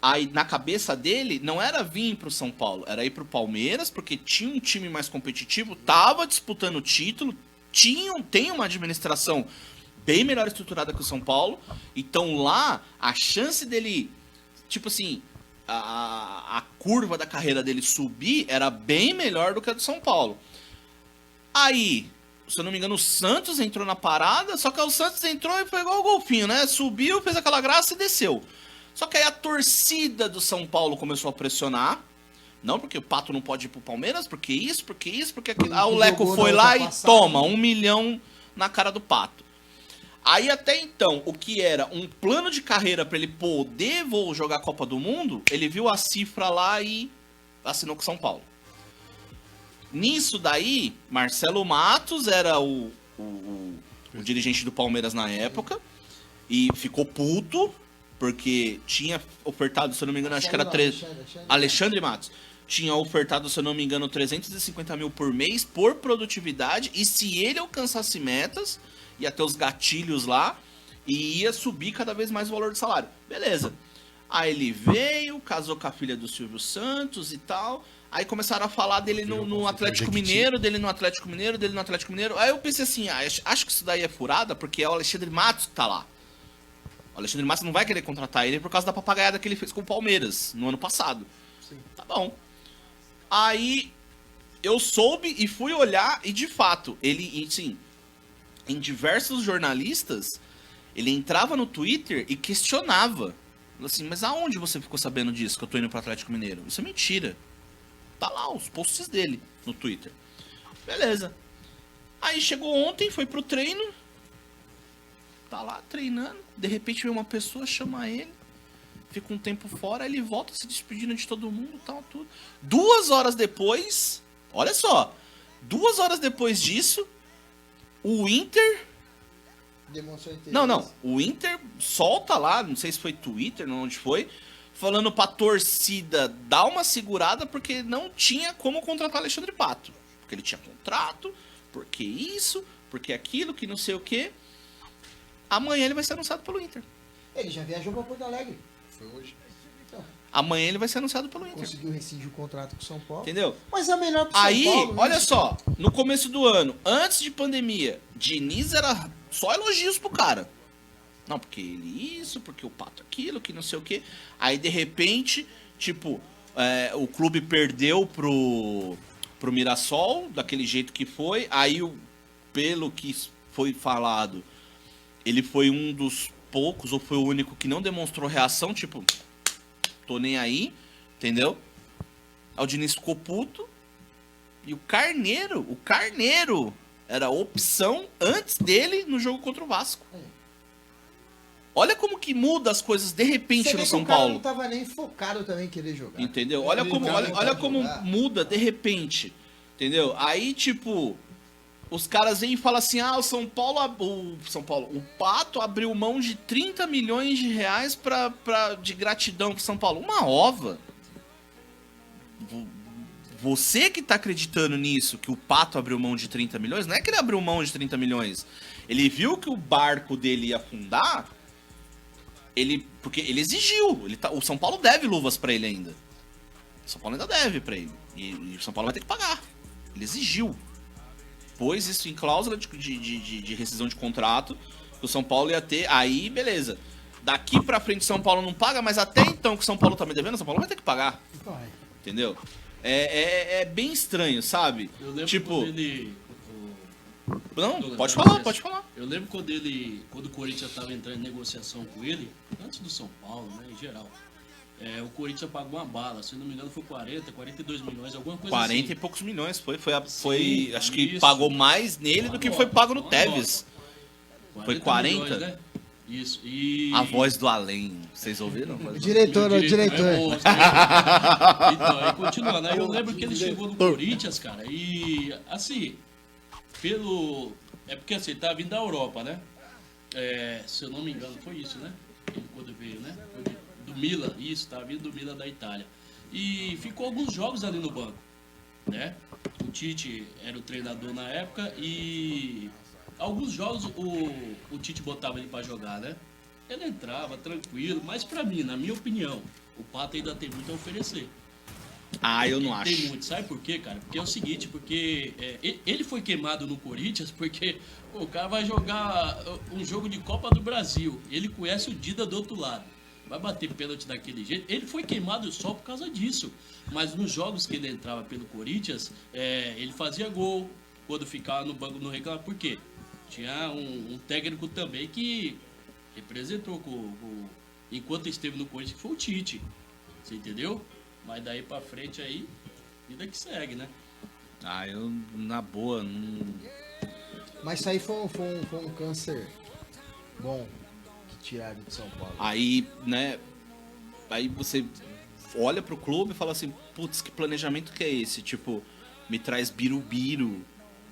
Aí, na cabeça dele, não era vir pro São Paulo, era ir pro Palmeiras, porque tinha um time mais competitivo, tava disputando o título, tem uma administração bem melhor estruturada que o São Paulo, então lá, a chance dele, tipo assim, a curva da carreira dele subir era bem melhor do que a do São Paulo. Aí, se eu não me engano, o Santos entrou na parada, só que o Santos entrou e foi igual o golfinho, né? Subiu, fez aquela graça e desceu. Só que aí a torcida do São Paulo começou a pressionar. Não, porque o Pato não pode ir pro Palmeiras, porque isso, porque aquilo. Aí o Leco foi lá e toma 1 milhão na cara do Pato. Aí até então, o que era um plano de carreira pra ele poder jogar a Copa do Mundo, ele viu a cifra lá e assinou com o São Paulo. Nisso daí, Marcelo Matos era o dirigente do Palmeiras na época e ficou puto porque tinha ofertado, se eu não me engano, acho que era Alexandre Matos. Tinha ofertado, se eu não me engano, 350 mil por mês por produtividade e se ele alcançasse metas, ia ter os gatilhos lá e ia subir cada vez mais o valor do salário. Beleza. Aí ele veio, casou com a filha do Silvio Santos e tal. Aí começaram a falar dele no Atlético Mineiro, dele no Atlético Mineiro. Aí eu pensei assim, acho que isso daí é furada, porque é o Alexandre Matos que tá lá. O Alexandre Matos não vai querer contratar ele por causa da papagaiada que ele fez com o Palmeiras no ano passado. Sim. Tá bom. Aí eu soube e fui olhar e de fato, ele, sim, em diversos jornalistas, ele entrava no Twitter e questionava. Assim, mas aonde você ficou sabendo disso, que eu tô indo pro Atlético Mineiro? Isso é mentira. Tá lá os posts dele no Twitter. Beleza. Aí chegou ontem, foi pro treino. Tá lá treinando. De repente vem uma pessoa, chama ele. Fica um tempo fora, ele volta se despedindo de todo mundo, tal, tudo. 2 horas depois, olha só. 2 horas depois disso, o Inter... Demonstrou interesse. Não. O Inter solta lá, não sei se foi Twitter, não onde foi... falando pra torcida dar uma segurada porque não tinha como contratar Alexandre Pato. Porque ele tinha contrato, porque isso, porque aquilo, que não sei o quê. Amanhã ele vai ser anunciado pelo Inter. Ele já viajou pra Porto Alegre. Foi hoje. Então, Amanhã ele vai ser anunciado pelo Inter. conseguiu rescindir o contrato com o São Paulo. Entendeu? Mas é melhor pro São Aí, Paulo. olha isso. só, no começo do ano, antes de pandemia, Diniz era só elogios pro cara. Não, porque ele isso, porque o Pato aquilo, que não sei o quê. Aí, de repente, tipo, o clube perdeu pro Mirassol, daquele jeito que foi. Aí, pelo que foi falado, ele foi um dos poucos, ou foi o único que não demonstrou reação, tipo, tô nem aí, entendeu? Aí o Diniz ficou puto. E o Carneiro era a opção antes dele no jogo contra o Vasco. Olha como que muda as coisas de repente no São Paulo. O cara não tava nem focado também em querer jogar. Entendeu? Olha como muda de repente. Entendeu? Aí, tipo, os caras vêm e falam assim: ah, o Pato abriu mão de 30 milhões de reais de gratidão pro São Paulo. Uma ova. Você que tá acreditando nisso, que o Pato abriu mão de 30 milhões, não é que ele abriu mão de 30 milhões. Ele viu que o barco dele ia afundar, porque ele exigiu. O São Paulo deve luvas pra ele ainda. O São Paulo ainda deve pra ele. E o São Paulo vai ter que pagar. Ele exigiu. Pôs isso em cláusula de rescisão de contrato, que o São Paulo ia ter. Aí, beleza. Daqui pra frente o São Paulo não paga, mas até então que o São Paulo tá me devendo, o São Paulo vai ter que pagar. Vai. Entendeu? É bem estranho, sabe? Eu lembro tipo... quando ele... Não, Douglas, pode falar. Eu lembro quando o Corinthians estava entrando em negociação com ele, antes do São Paulo, né, em geral. O Corinthians pagou uma bala, se não me engano foi 42 milhões, alguma coisa 40 assim. e poucos milhões, foi Sim, acho que isso. pagou mais nele do que foi pago no Uma Tevez. Foi 40? milhões, né? Isso, e... A voz do além, vocês ouviram? O diretor. É bom, então, aí continuando, aí eu lembro que ele chegou no Corinthians, cara, e assim, é porque assim, ele tava vindo da Europa, né? Se eu não me engano, foi isso, né? Ele quando veio, né? Foi do Milan, isso, tava vindo do Milan da Itália. E ficou alguns jogos ali no banco, né? O Tite era o treinador na época e alguns jogos o Tite botava ele pra jogar, né? Ele entrava tranquilo, mas pra mim, na minha opinião, o Pato ainda tem muito a oferecer. Ah, eu não Tem acho. muito, sabe por quê, cara? Porque é o seguinte, porque ele foi queimado no Corinthians porque o cara vai jogar um jogo de Copa do Brasil, ele conhece o Dida do outro lado. vai bater pênalti daquele jeito. Ele foi queimado só por causa disso. Mas nos jogos que ele entrava pelo Corinthians, ele fazia gol quando ficava no banco, não reclamava. Por quê? Tinha um técnico também que representou enquanto esteve no Corinthians, que foi o Tite. Você entendeu? Mas daí pra frente aí, vida que segue, né? Ah, eu, na boa, não... Mas isso aí foi um câncer bom que tiraram de São Paulo. Aí, né, aí você olha pro clube e fala assim, putz, que planejamento que é esse? Tipo, me traz Birubiru,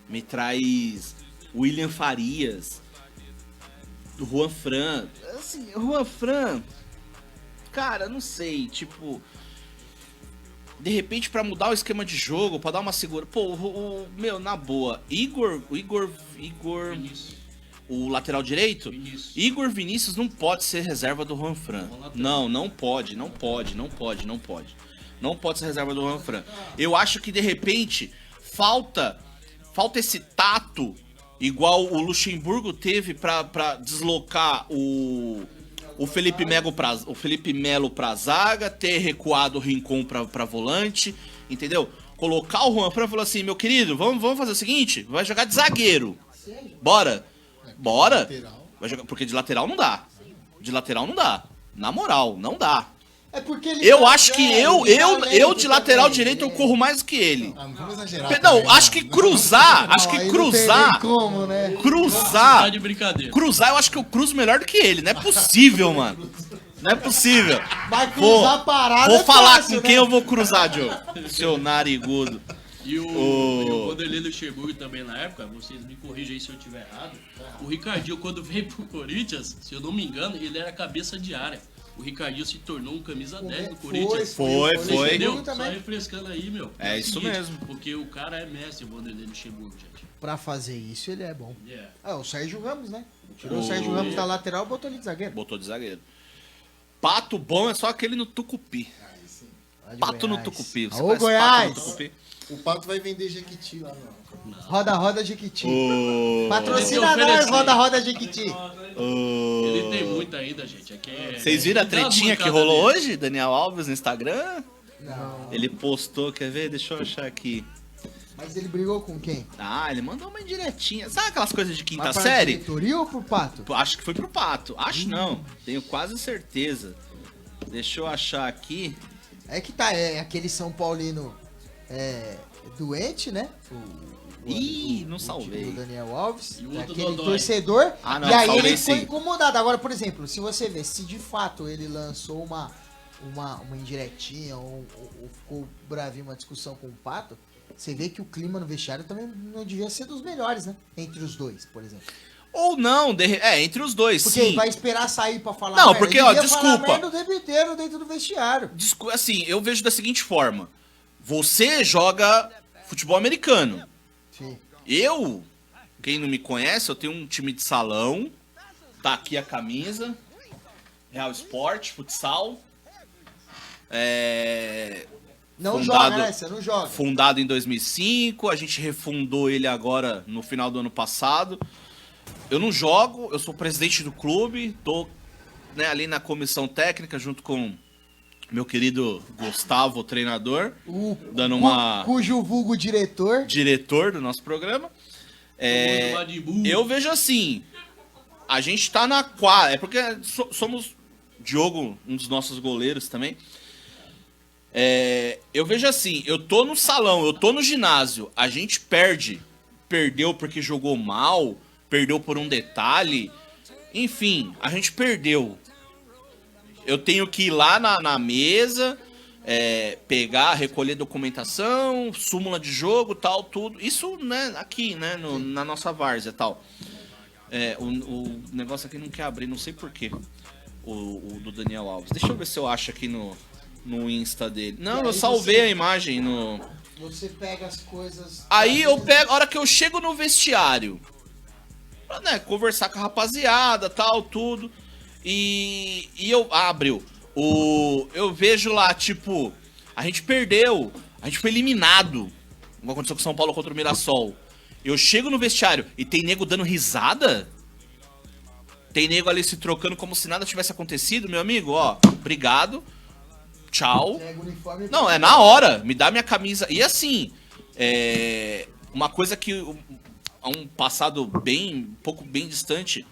me traz William Farias, Juan Fran. Assim, Juan Fran, cara, não sei, tipo... De repente, pra mudar o esquema de jogo, pra dar uma segura... Pô, meu, na boa, Igor... Vinícius. O lateral direito? Vinícius. Igor Vinícius não pode ser reserva do Juan Fran. Não pode. Não pode ser reserva do Juan Fran. Eu acho que, de repente, falta esse tato, igual o Luxemburgo teve pra deslocar o Felipe Melo pra zaga, ter recuado o Rincon pra volante, entendeu? Colocar o Juan Fran e falar assim, meu querido, vamos fazer o seguinte, vai jogar de zagueiro. Bora. Vai jogar, porque de lateral não dá. Na moral, não dá. É porque ele Eu tá acho que velho, eu de tá lateral velho, direito eu né? corro mais do que ele. Ah, não vamos exagerar. Não, também, acho que cruzar, Não, aí não tem nem como, né? Tá de brincadeira. Cruzar, eu acho que eu cruzo melhor do que ele. Não é possível, mano. Não é possível. Vai cruzar parada. Vou é falar fácil, com né? quem eu vou cruzar, Diogo. Seu narigudo. E o Vanderlei Luxemburgo também na época, vocês me corrijam aí se eu estiver errado. O Ricardinho, quando veio pro Corinthians, se eu não me engano, ele era cabeça de área. O Ricardinho se tornou um camisa 10 do Corinthians. Foi. Você entendeu? Só também. refrescando aí, meu. É o isso seguinte, mesmo. Porque o cara é mestre, o Vanderlei Luxemburgo, gente. Pra fazer isso, ele é bom. Yeah. O Sérgio Ramos, né? Tirou o Sérgio Ramos da lateral e botou ele de zagueiro. Botou de zagueiro. Pato bom é só aquele no Tucupi. Lá de Pato no Goiás. Tucupi. Você Ô, conhece Goiás! Pato no Tucupi? O Pato vai vender Jequiti lá, não. Roda Jequiti. Ô, Patrocina Ele nós, oferece. Roda Jequiti. Ele tem muita ainda, gente. Aqui Vocês viram a Ele dá as tretinha que mancadas rolou dele. hoje? Daniel Alves no Instagram? Não. Ele postou, quer ver? Deixa eu achar aqui. Mas ele brigou com quem? Ah, ele mandou uma indiretinha. Sabe aquelas coisas de quinta Mas pra série? diretoria ou pro Pato? Acho que foi pro Pato. Acho não. Tenho quase certeza. Deixa eu achar aqui. É que tá, aquele São Paulino doente, né? Ih, não salvei. O Daniel Alves, E o outro aquele Dodói. torcedor. Ah, não, e aí salvei ele ficou sim. incomodado. Agora, por exemplo, se você ver, se de fato ele lançou uma indiretinha ou ficou bravinho uma discussão com o Pato, você vê que o clima no vestiário também não devia ser dos melhores, né? Entre os dois, por exemplo. Ou não, entre os dois, Porque sim. vai esperar sair pra falar Não, merda. porque, Ele ó, ia desculpa. falar merda o tempo inteiro dentro do vestiário. Assim, eu vejo da seguinte forma. Você joga futebol americano. Sim. Eu, quem não me conhece, eu tenho um time de salão. Tá aqui a camisa. Real Sport, futsal. Não Fundado- joga, né? Você não joga. Fundado em 2005, a gente refundou ele agora no final do ano passado. Eu não jogo, eu sou presidente do clube, tô, né, ali na comissão técnica junto com meu querido Gustavo, treinador, dando uma Cujo vulgo diretor. diretor do nosso programa. O Majin Buu. Eu vejo assim, a gente tá na quadra, é porque somos Diogo, um dos nossos goleiros também. Eu vejo assim, eu tô no salão, eu tô no ginásio, a gente perdeu porque jogou mal, perdeu por um detalhe, enfim, a gente perdeu. Eu tenho que ir lá na mesa, pegar, recolher documentação, súmula de jogo, tal, tudo. Isso, né, aqui, né, na nossa várzea, tal. O negócio aqui não quer abrir, não sei porquê, o do Daniel Alves. Deixa eu ver se eu acho aqui no Insta dele. Não, E eu aí salvei você- a imagem no... Você pega as coisas. Aí eu pego, a hora que eu chego no vestiário, pra, né, conversar com a rapaziada, tal, tudo. E eu... abriu. Eu vejo lá, tipo, a gente perdeu, a gente foi eliminado. Igual aconteceu com São Paulo contra o Mirassol. Eu chego no vestiário e tem nego dando risada? Tem nego ali se trocando como se nada tivesse acontecido, meu amigo, ó, obrigado, tchau. Pega o uniforme. Não, é na hora, me dá minha camisa. E assim, uma coisa que há um passado um pouco bem distante,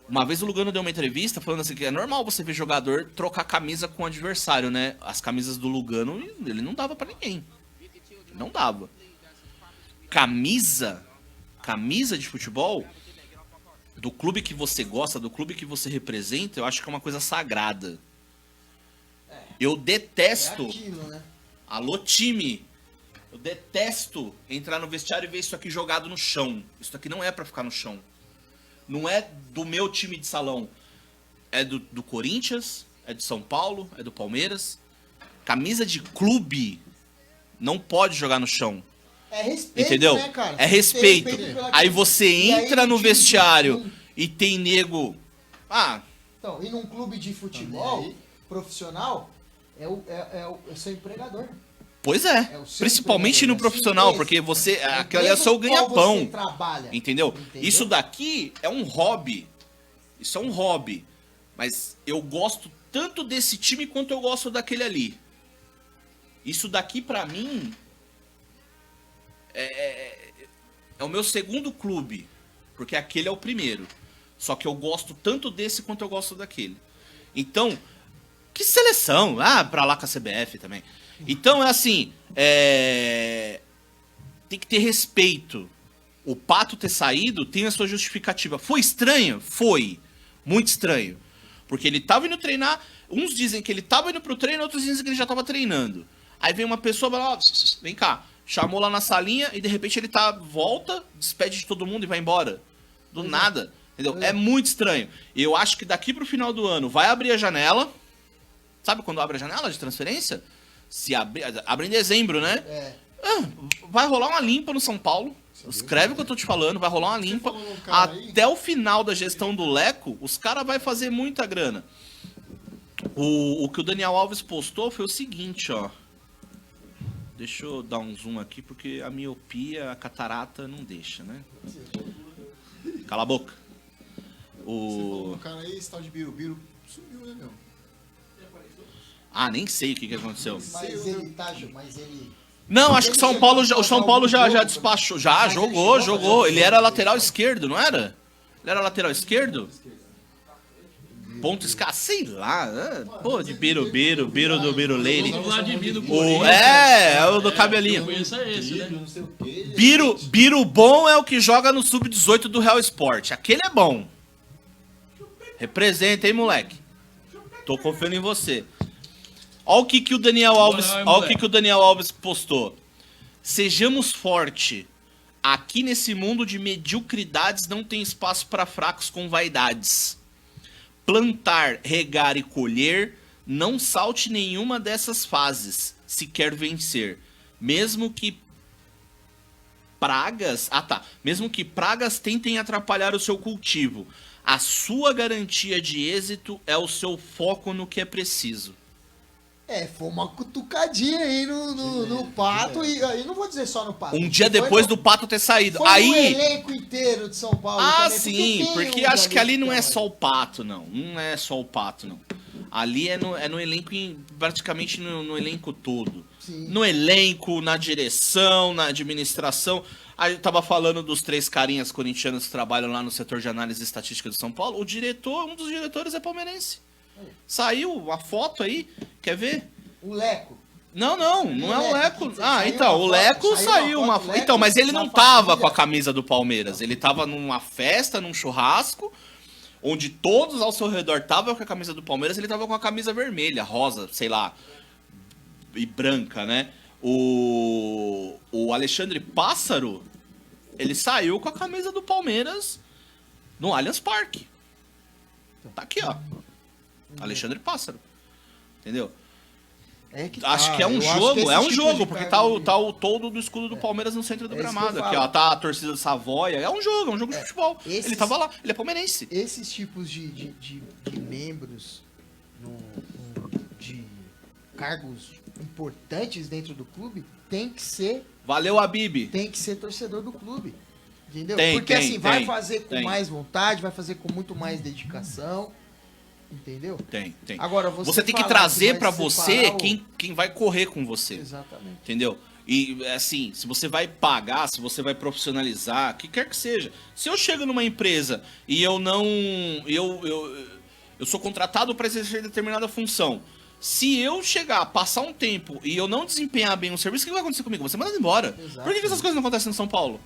uma vez o Lugano deu uma entrevista falando assim que é normal você ver jogador trocar camisa com o adversário, né? As camisas do Lugano, ele não dava pra ninguém. Não dava. Camisa de futebol, do clube que você gosta, do clube que você representa, eu acho que é uma coisa sagrada. Eu detesto... É aquilo, né? Alô, time! Eu detesto entrar no vestiário e ver isso aqui jogado no chão. Isso aqui não é pra ficar no chão. Não é do meu time de salão. É do Corinthians, é de São Paulo, é do Palmeiras. Camisa de clube não pode jogar no chão. É respeito, Entendeu? né, cara? É Você tem respeito. pela Aí camisa. você E aí, entra no time de vestiário clube- e tem nego... Ah, Então, e num clube de futebol profissional, é o seu empregador. pois é. É o seu Principalmente empregador, no é a sua profissional, empresa. porque você... A Aquele é o empresa seu com qual ganha-pão. você trabalha. Entendeu? Isso daqui é um hobby. Isso é um hobby. Mas eu gosto tanto desse time quanto eu gosto daquele ali. Isso daqui, pra mim, é o meu segundo clube. Porque aquele é o primeiro. Só que eu gosto tanto desse quanto eu gosto daquele. Então, que seleção? Ah, pra lá com a CBF também. Então, é assim, tem que ter respeito. O Pato ter saído tem a sua justificativa. Foi estranho? Foi. Muito estranho. Porque ele tava indo treinar. Uns dizem que ele tava indo pro treino, outros dizem que ele já tava treinando. Aí vem uma pessoa e fala, ó, vem cá. Chamou lá na salinha e de repente ele volta, despede de todo mundo e vai embora. Do nada. Entendeu? É muito estranho. Eu acho que daqui pro final do ano vai abrir a janela. Sabe quando abre a janela de transferência? Se abre em dezembro, né? Vai rolar uma limpa no São Paulo. Escreve o que eu tô te falando, vai rolar uma limpa. falou num cara aí? Até o final da gestão do Leco, os caras vão fazer muita grana. O que o Daniel Alves postou foi o seguinte, ó. Deixa eu dar um zoom aqui, porque a miopia, a catarata não deixa, né? Cala a boca. Você falou no cara aí, esse tal de Birubiru sumiu, né, meu? Ah, nem sei o que aconteceu. Mas ele tá, mas ele... Não, acho que o São Paulo já despachou. Já, Mas ele jogou. jogou. Ele era lateral esquerdo, não era? Ele era lateral esquerdo? Ponto escada, sei lá. Pô, de Biro do Biro Lane. O Vladimir do O Corinthians. o do cabelinho. Eu conheço esse, né? Não sei o quê. Biro bom é o que joga no Sub-18 do Real Sport. Aquele é bom. Representa, hein, moleque? Tô confiando em você. Olha o que o Daniel Alves, olha o que o Daniel Alves postou. Sejamos forte. Aqui nesse mundo de mediocridades não tem espaço para fracos com vaidades. Plantar, regar e colher, não salte nenhuma dessas fases se quer vencer. Mesmo que pragas tentem atrapalhar o seu cultivo, a sua garantia de êxito é o seu foco no que é preciso. Foi uma cutucadinha aí no Pato, e aí não vou dizer só no Pato. Um dia depois do Pato ter saído. Foi Aí, o elenco inteiro de São Paulo também, sim, tem porque uns acho que ali não é que só o Pato, não. Não é só o Pato, não. Ali é no elenco, praticamente no elenco todo. Sim. No elenco, na direção, na administração. Aí eu tava falando dos 3 carinhas corintianos que trabalham lá no setor de análise estatística de São Paulo. Um dos diretores é palmeirense. Saiu a foto aí, quer ver? O Leco. Não é o Leco. Saiu Então, uma o Leco foto, saiu uma Leco foto. Então, mas ele na não tava família. com a camisa do Palmeiras. Ele tava numa festa, num churrasco, onde todos ao seu redor estavam com a camisa do Palmeiras, ele tava com a camisa vermelha, rosa, sei lá, e branca, né? O Alexandre Pássaro, ele saiu com a camisa do Palmeiras no Allianz Parque. Tá aqui, ó. Alexandre Pássaro. Entendeu? Acho que é um jogo, porque tá o todo do escudo do Palmeiras no centro do É isso que gramado. eu Aqui, falo. ó, tá a torcida do Savoia. É um jogo de futebol. Ele tava lá, ele é palmeirense. Esses tipos de membros de cargos importantes dentro do clube tem que ser Valeu, Habib. torcedor do clube. Entendeu? Tem, Porque tem, assim, vai tem, fazer com tem. mais vontade, vai fazer com muito mais dedicação. Entendeu? Tem. Agora, Você tem que falar trazer vai pra separar você o- quem vai correr com você. Exatamente. Entendeu? E assim, se você vai pagar, se você vai profissionalizar, o que quer que seja. Se eu chego numa empresa e eu não. Eu sou contratado para exercer determinada função. Se eu chegar, passar um tempo e eu não desempenhar bem o serviço, o que vai acontecer comigo? Você manda embora. Exato. Por que essas coisas não acontecem em São Paulo?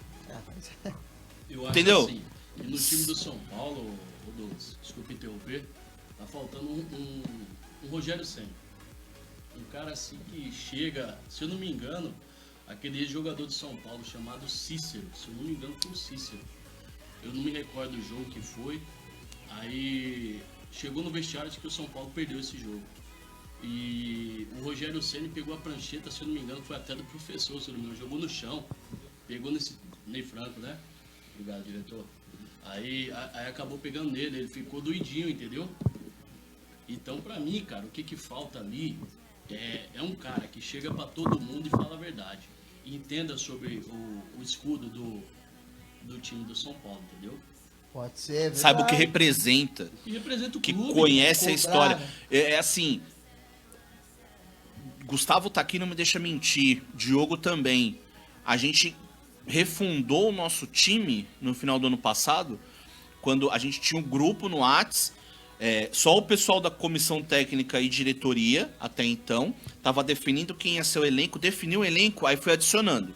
Eu acho Entendeu? assim, que no time do São Paulo, Douglas, desculpa interromper, tá faltando um Rogério Ceni. Um cara assim que chega, se eu não me engano, aquele jogador de São Paulo chamado Cícero, se eu não me engano foi o Cícero. Eu não me recordo do jogo que foi. Aí chegou no vestiário de que o São Paulo perdeu esse jogo. E o Rogério Ceni pegou a prancheta, se eu não me engano, foi até do professor, se eu não me engano, jogou no chão, pegou nesse Ney Franco, né? Obrigado, diretor. Aí acabou pegando nele, ele ficou doidinho, entendeu? Então, pra mim, cara, o que falta ali é um cara que chega pra todo mundo e fala a verdade. E entenda sobre o escudo do time do São Paulo, entendeu? Pode ser, Saiba o que verdade. representa. E representa o Que clube. conhece a cobrar, história. né? É assim. Gustavo tá aqui, não me deixa mentir. Diogo também. A gente refundou o nosso time no final do ano passado, quando a gente tinha um grupo no Whats, só o pessoal da comissão técnica e diretoria, até então, tava definindo quem ia ser o elenco, definiu o elenco, aí foi adicionando.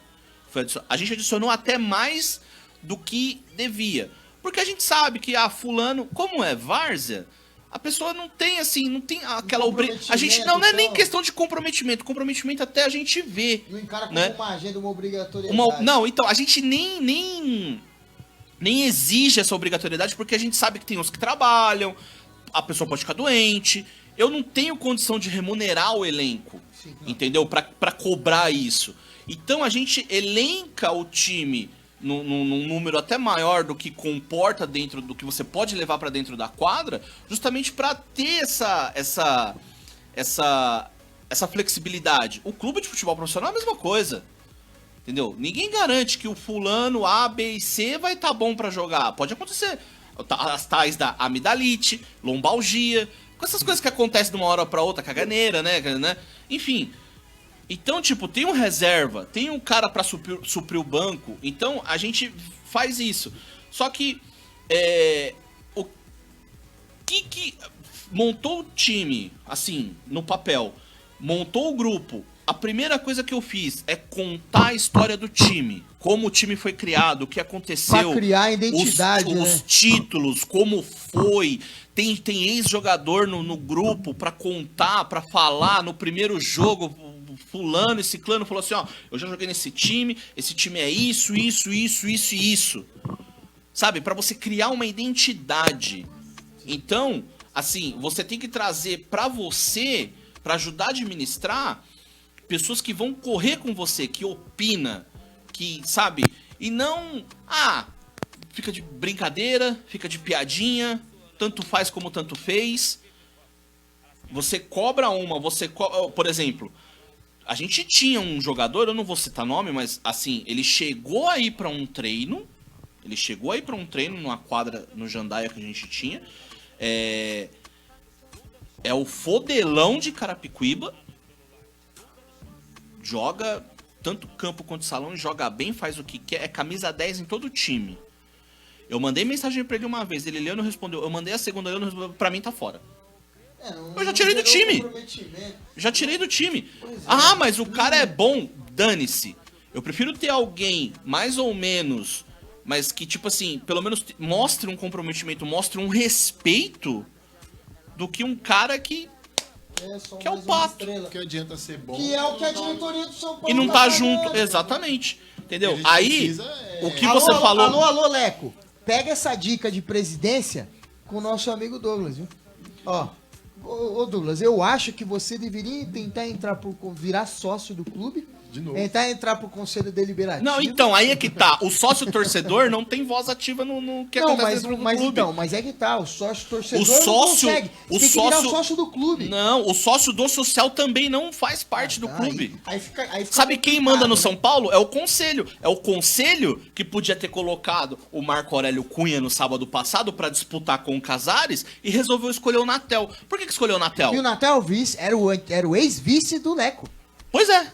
A gente adicionou até mais do que devia. Porque a gente sabe que, fulano, como é várzea, a pessoa não tem, assim, não tem aquela obrigação. A gente não é nem então. questão de comprometimento. Comprometimento até a gente vê. Não encara como né? uma agenda, uma obrigatoriedade. Não, então, a gente nem exige essa obrigatoriedade porque a gente sabe que tem uns que trabalham, a pessoa pode ficar doente. Eu não tenho condição de remunerar o elenco, Sim, não. entendeu? Pra cobrar isso. Então a gente elenca o time num número até maior do que comporta dentro do que você pode levar pra dentro da quadra, justamente pra ter essa flexibilidade. O clube de futebol profissional é a mesma coisa. Entendeu? Ninguém garante que o fulano A, B e C vai estar bom pra jogar. Pode acontecer. As tais da amidalite, lombalgia, com essas coisas que acontecem de uma hora pra outra, caganeira, né? Enfim. Então, tipo, tem um reserva, tem um cara pra suprir o banco. Então, a gente faz isso. Só que, o que montou o time, assim, no papel, montou o grupo. A primeira coisa que eu fiz é contar a história do time. Como o time foi criado, o que aconteceu. Pra criar a identidade, os né? títulos, como foi. Tem ex-jogador no grupo pra contar, pra falar. No primeiro jogo, fulano e ciclano falou assim, ó, eu já joguei nesse time, esse time é isso, isso, isso, isso e isso. Sabe? Pra você criar uma identidade. Então, assim, você tem que trazer pra você, pra ajudar a administrar, pessoas que vão correr com você, que opina, que, sabe? E não, fica de brincadeira, fica de piadinha, tanto faz como tanto fez. Você cobra por exemplo, a gente tinha um jogador, eu não vou citar nome, mas assim, ele chegou aí pra um treino, numa quadra no Jandaia que a gente tinha, é o Fodelão de Carapicuíba, joga tanto campo quanto salão, joga bem, faz o que quer, é camisa 10 em todo o time. Eu mandei mensagem pra ele uma vez, ele leu e não respondeu. Eu mandei a segunda, ele não respondeu, pra mim tá fora. Eu já tirei do time. Já tirei do time. Mas o cara é bom, dane-se. Eu prefiro ter alguém mais ou menos, mas que tipo assim, pelo menos mostre um comprometimento, mostre um respeito, do que um cara que é o pato. Que adianta ser bom. Que é o que a diretoria do São Paulo E não tá fazendo. junto, exatamente. Entendeu? O que a gente Aí, precisa o que Alô, você alô, falou... Alô, Leco. Pega essa dica de presidência com o nosso amigo Douglas, viu? Ó, ô Douglas, eu acho que você deveria tentar virar sócio do clube De novo. Tentar entrar pro conselho deliberativo. Não, então, aí é que tá. O sócio-torcedor não tem voz ativa no que Não, acontece dentro do mas clube. então, mas é que tá, o sócio torcedor O sócio- não consegue. o Tem que virar o sócio- sócio do clube. Não, o sócio do social também não faz parte do clube. Aí fica Sabe quem manda no complicado, São Paulo? É o conselho. É o conselho que podia ter colocado o Marco Aurélio Cunha no sábado passado pra disputar com o Casares e resolveu escolher o Natel. Por que escolheu o Natel? né? E o Natel Vice era o ex-vice do Leco. Pois é.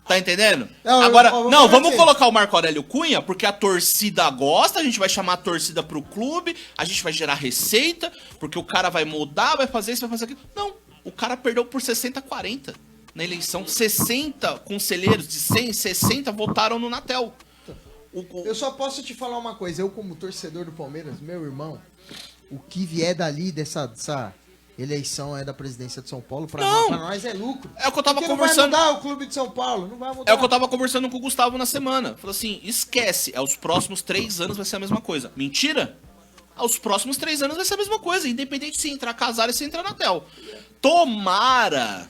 Tá entendendo? Não, Agora, eu vou não, falar vamos assim. colocar o Marco Aurélio Cunha, porque a torcida gosta, a gente vai chamar a torcida pro clube, a gente vai gerar receita, porque o cara vai mudar, vai fazer isso, vai fazer aquilo. Não, o cara perdeu por 60-40 na eleição. 60 conselheiros de 100, 60 votaram no Natel. Eu só posso te falar uma coisa, eu como torcedor do Palmeiras, meu irmão, o que vier dali dessa eleição da presidência de São Paulo, pra nós é lucro. É o que eu tava Porque conversando. não vai mudar o clube de São Paulo, não vai mudar. É o que eu tava conversando com o Gustavo na semana. Falou assim, esquece, os próximos 3 anos vai ser a mesma coisa. Mentira? Os próximos 3 anos vai ser a mesma coisa, independente se entrar Casares e se entrar Natel. Tomara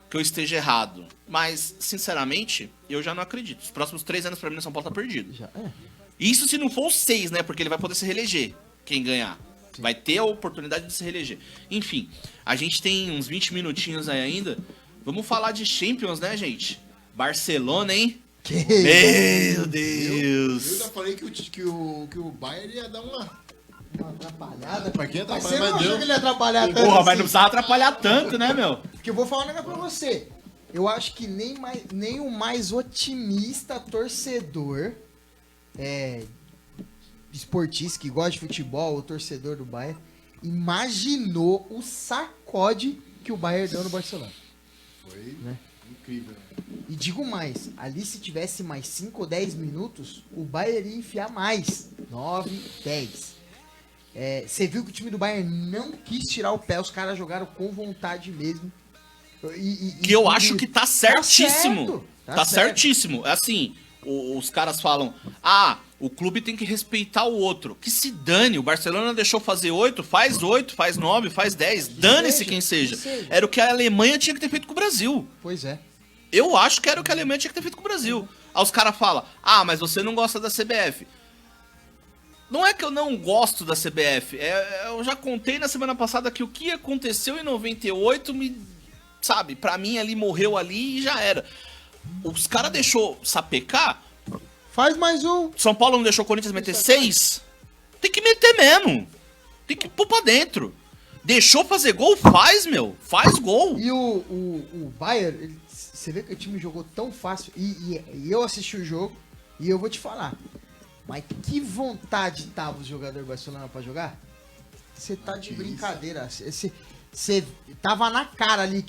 que eu esteja errado, mas, sinceramente, eu já não acredito. Os próximos 3 anos pra mim no São Paulo tá perdido. Já é. Isso se não for os 6, né? Porque ele vai poder se reeleger, quem ganhar. Vai ter a oportunidade de se reeleger. Enfim, a gente tem uns 20 minutinhos aí ainda. Vamos falar de Champions, né, gente? Barcelona, hein? Meu Deus! Eu já falei que o Bayern ia dar uma atrapalhada. Pra quem Mas atrapalha, você não mas achou deu. que ele ia atrapalhar tanto Porra, mas assim? não precisava atrapalhar tanto, né, meu? Porque eu vou falar um negócio pra você. Eu acho que nem o mais otimista torcedor esportista que gosta de futebol, o torcedor do Bayern, imaginou o sacode que o Bayern deu no Barcelona. Foi Né? incrível. E digo mais, ali se tivesse mais 5 ou 10 minutos, o Bayern ia enfiar mais. 9, 10. Você viu que o time do Bayern não quis tirar o pé, os caras jogaram com vontade mesmo. Que eu acho que tá certíssimo. certo, Tá certo. certíssimo. É assim, os caras falam, o clube tem que respeitar o outro. Que se dane, o Barcelona deixou fazer 8, faz 9, faz 10. Dane-se seja, quem seja. que seja. Era o que a Alemanha tinha que ter feito com o Brasil. Pois é. Eu acho que era o que a Alemanha tinha que ter feito com o Brasil. Aí os caras falam, mas você não gosta da CBF. Não é que eu não gosto da CBF. Eu já contei na semana passada que o que aconteceu em 98 sabe, pra mim ali morreu ali e já era. Os caras deixou sapecar. Faz mais um. São Paulo não deixou o Corinthians meter 6. Tem que meter mesmo. Tem que pôr pra dentro. Deixou fazer gol, faz, meu. Faz gol. E o Bayern, você vê que o time jogou tão fácil. E eu assisti o jogo e eu vou te falar. Mas que vontade tava o jogador do Barcelona pra jogar? Você tá de brincadeira. Você tava na cara ali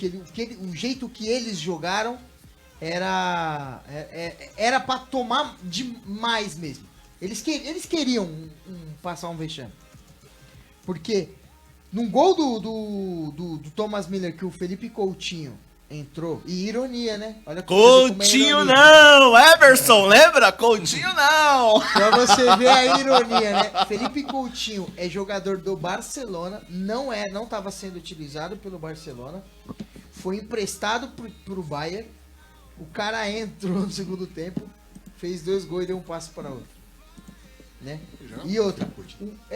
o jeito que eles jogaram era pra tomar demais mesmo. Eles queriam passar um vexame. Porque num gol do Thomas Miller que o Felipe Coutinho entrou, e ironia, né? Olha como é Coutinho ironia. não! Everson, lembra? Coutinho não! Pra você ver a ironia, né? Felipe Coutinho é jogador do Barcelona, não estava sendo utilizado pelo Barcelona, foi emprestado pro Bayern, o cara entrou no segundo tempo, fez 2 gols e deu um passe para outro. Né? E outra,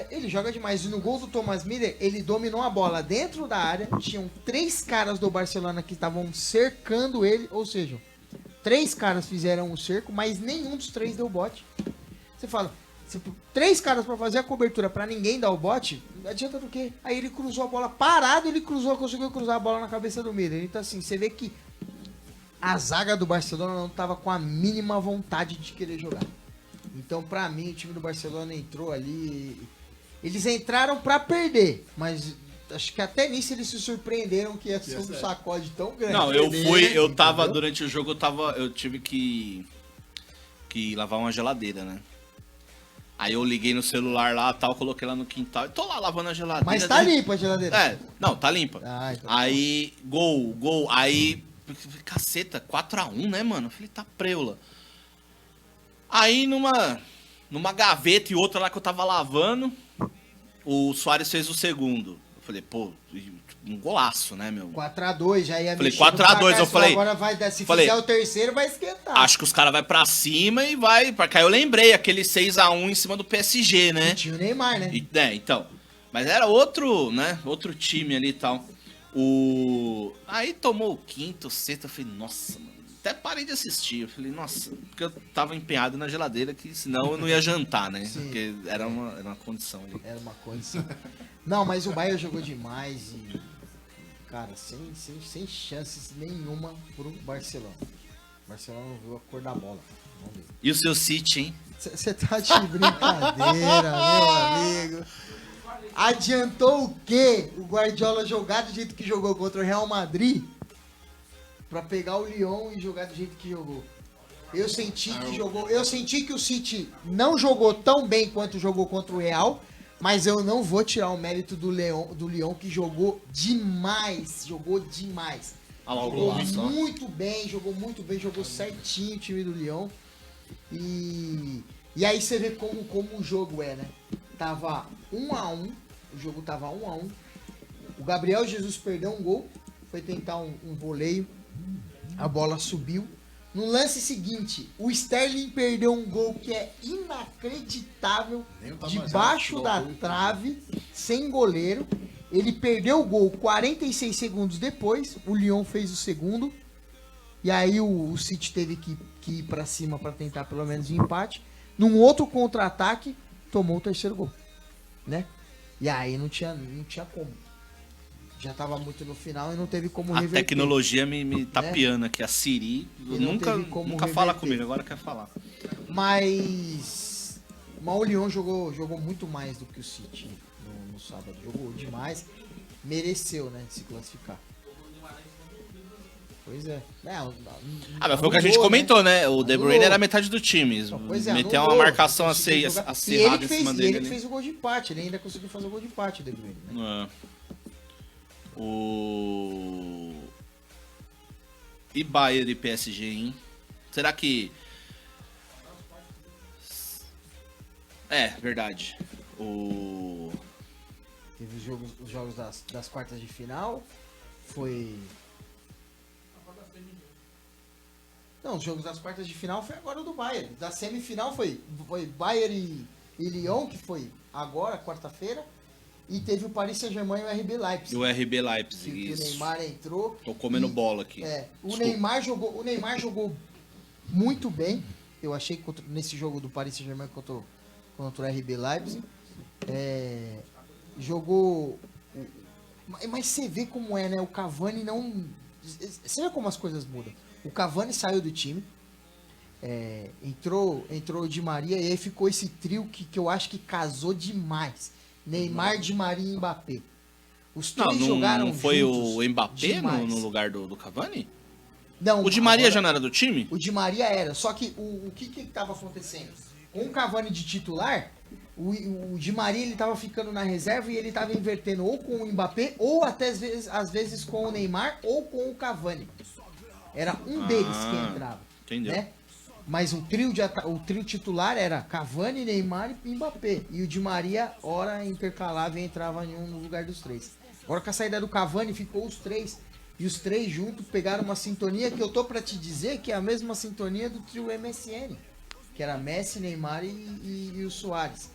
ele joga demais. E no gol do Thomas Miller, ele dominou a bola dentro da área, tinham 3 caras do Barcelona que estavam cercando ele, ou seja, 3 caras fizeram o cerco, mas nenhum dos 3 deu bote. Você fala, 3 caras pra fazer a cobertura pra ninguém dar o bote, adianta do quê? Aí ele cruzou a bola parado, conseguiu cruzar a bola na cabeça do Miller. Então assim, você vê que a zaga do Barcelona não tava com a mínima vontade de querer jogar. Então, pra mim, o time do Barcelona entrou ali. Eles entraram pra perder, mas acho que até nisso eles se surpreenderam que ia ser um sacode tão grande. Não, Perder, eu tava, entendeu? durante o jogo, eu tive que lavar uma geladeira, né? Aí eu liguei no celular lá, tal, coloquei lá no quintal, e tô lá lavando a geladeira. Mas tá limpa a geladeira. Não, tá limpa. Então Aí, gol, aí, caceta, 4-1, né, mano? Eu falei, tá preula. Aí numa gaveta e outra lá que eu tava lavando, o Suárez fez o segundo. Falei, pô, um golaço, né, meu? 4x2, já ia Falei, mexer no 4x2, placar, eu falei- Agora vai dar, se falei, fizer o terceiro, vai esquentar. Acho que os caras vão pra cima e vai. Porque aí eu lembrei, aquele 6x1 em cima do PSG, né? E tinha o Neymar, né? Então. Mas era outro, né? Outro time ali e tal. Aí tomou o quinto, sexto, eu falei, nossa, mano. Até parei de assistir. Eu falei, nossa, porque eu tava empenhado na geladeira, que senão eu não ia jantar, né? Sim. Porque era uma condição ali. Era uma coisa. Não, mas o Bayern jogou demais e. Cara, sem chances nenhuma pro Barcelona. O Barcelona não viu a cor da bola. Vamos ver. E o seu City, hein? Você tá de brincadeira, meu amigo. Adiantou o quê? O Guardiola jogar do jeito que jogou contra o Real Madrid pra pegar o Lyon e jogar do jeito que jogou. Eu senti que o City não jogou tão bem quanto jogou contra o Real, mas eu não vou tirar o mérito do Lyon que jogou demais, Olha lá o Jogou golaço, ó. muito bem, jogou certinho o time do Lyon. E aí você vê como o jogo é, né? Tava 1x1, o jogo tava 1x1. O Gabriel Jesus perdeu um gol, foi tentar um voleio, a bola subiu. No lance seguinte, o Sterling perdeu um gol que é inacreditável, debaixo da trave, sem goleiro. Ele perdeu o gol 46 segundos depois, o Lyon fez o segundo. E aí o City teve que ir pra cima pra tentar pelo menos um empate. Num outro contra-ataque, tomou o terceiro gol, né? E aí não tinha como. Já tava muito no final e não teve como A reverter. tecnologia me tapeando aqui. A Siri não nunca teve como fala reverter. comigo, agora quer falar. Mas o Lyon jogou muito mais do que o City no sábado. Jogou demais. Mereceu, né, de se classificar. Pois é. Mas foi o que a gente comentou, né? O De Bruyne Anulou. era metade do time. Pois é, Meteu uma anulou. marcação Conseguiu jogar. acirrada em cima E ele dele. que ali. fez o gol de empate. Ele ainda conseguiu fazer o gol de empate, o De Bruyne, né? E Bayern e PSG, hein? Será que... Verdade. Teve os jogos das quartas de final. Foi... Não, os jogos das quartas de final foi agora o do Bayern. Da semifinal foi Bayern e Lyon, que foi agora, quarta-feira. E teve o Paris Saint-Germain e o RB Leipzig. E o RB Leipzig, Que o isso. Neymar entrou. Tô comendo bola aqui. O Desculpa. Neymar jogou muito bem. Eu achei que nesse jogo do Paris Saint-Germain contra o RB Leipzig. Jogou... Mas você vê como é, né? O Cavani não... Você vê como as coisas mudam. O Cavani saiu do time. Entrou o Di Maria e aí ficou esse trio que eu acho que casou demais. Neymar, Di Maria e Mbappé. Os três jogaram não foi juntos o Mbappé demais. no lugar do Cavani? Não, O Di Maria agora- já não era do time? O Di Maria era, só que o que estava acontecendo? Com o Cavani de titular, o Di Maria ele tava ficando na reserva e ele tava invertendo ou com o Mbappé, ou até às vezes com o Neymar, ou com o Cavani. Era um deles que entrava. Entendeu. Né? Mas o trio titular era Cavani, Neymar e Mbappé. E o Di Maria, ora intercalava e entrava em um no lugar dos três. Agora com a saída do Cavani, ficou os três. E os três juntos pegaram uma sintonia que eu tô pra te dizer que é a mesma sintonia do trio MSN. Que era Messi, Neymar e o Suárez.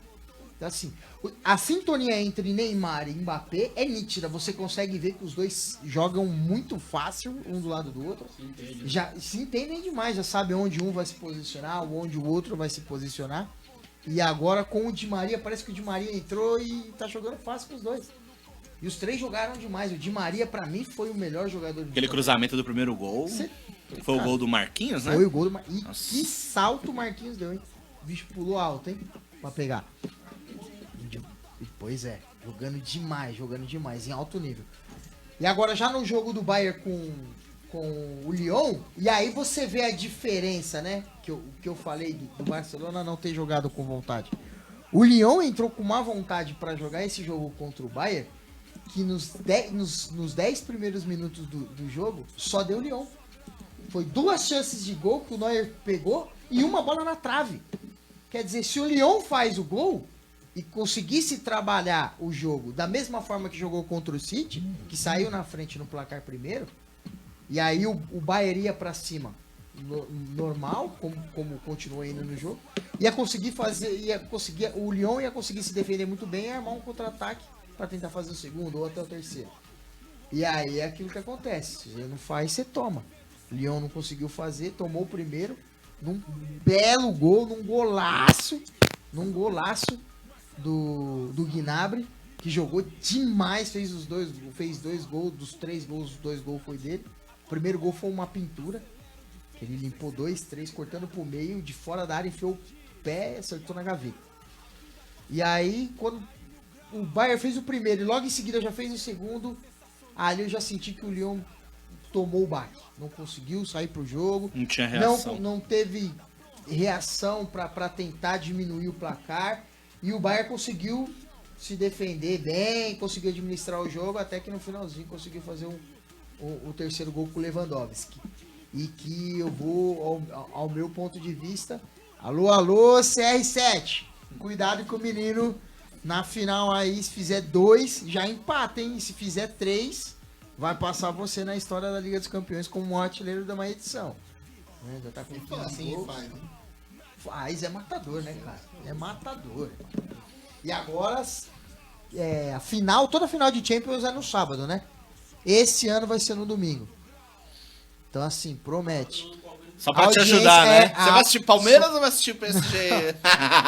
Então assim, a sintonia entre Neymar e Mbappé é nítida. Você consegue ver que os dois jogam muito fácil, um do lado do outro. Já se entendem demais, já sabe onde um vai se posicionar, onde o outro vai se posicionar. E agora com o Di Maria, parece que o Di Maria entrou e tá jogando fácil com os dois. E os três jogaram demais. O Di Maria, pra mim, foi o melhor jogador do Aquele cruzamento do primeiro gol. Foi o gol do Marquinhos, né? Foi o gol do Marquinhos. E Nossa. que salto o Marquinhos deu, hein? O bicho pulou alto, hein? Pra pegar. Pois é, jogando demais, em alto nível. E agora já no jogo do Bayern com o Lyon, e aí você vê a diferença, né? Que eu falei do Barcelona não ter jogado com vontade. O Lyon entrou com uma vontade pra jogar esse jogo contra o Bayern, que nos 10 primeiros minutos do jogo, só deu Lyon. Foi 2 chances de gol que o Neuer pegou e uma bola na trave. Quer dizer, se o Lyon faz o gol, e conseguisse trabalhar o jogo da mesma forma que jogou contra o City, que saiu na frente no placar primeiro, e aí o Bayern ia pra cima normal, como continuou indo no jogo, ia conseguir o Lyon ia conseguir se defender muito bem e armar um contra-ataque pra tentar fazer o segundo ou até o terceiro. E aí é aquilo que acontece, se você não faz, você toma. O Lyon não conseguiu fazer, tomou o primeiro, num belo gol, num golaço do Gnabry, que jogou demais, fez dois gols, dos 3 gols, os 2 gols foi dele. O primeiro gol foi uma pintura, que ele limpou 2, 3, cortando pro meio, de fora da área, enfiou o pé, acertou na gaveta. E aí, quando o Bayern fez o primeiro e logo em seguida já fez o segundo, ali eu já senti que o Lyon tomou o baque. Não conseguiu sair pro jogo. Não tinha reação. Não teve reação para tentar diminuir o placar. E o Bayern conseguiu se defender bem, conseguiu administrar o jogo, até que no finalzinho conseguiu fazer o terceiro gol com o Lewandowski. E que eu vou, ao meu ponto de vista, alô, CR7, cuidado com o menino na final aí, se fizer 2, já empata, hein? E se fizer 3, vai passar você na história da Liga dos Campeões como um artilheiro de uma edição. Já tá com faz, é matador, né, cara? É matador. E agora, a final, toda final de Champions é no sábado, né? Esse ano vai ser no domingo. Então, assim, promete. Só pra te ajudar, né? Você vai assistir Palmeiras ou vai assistir PSG?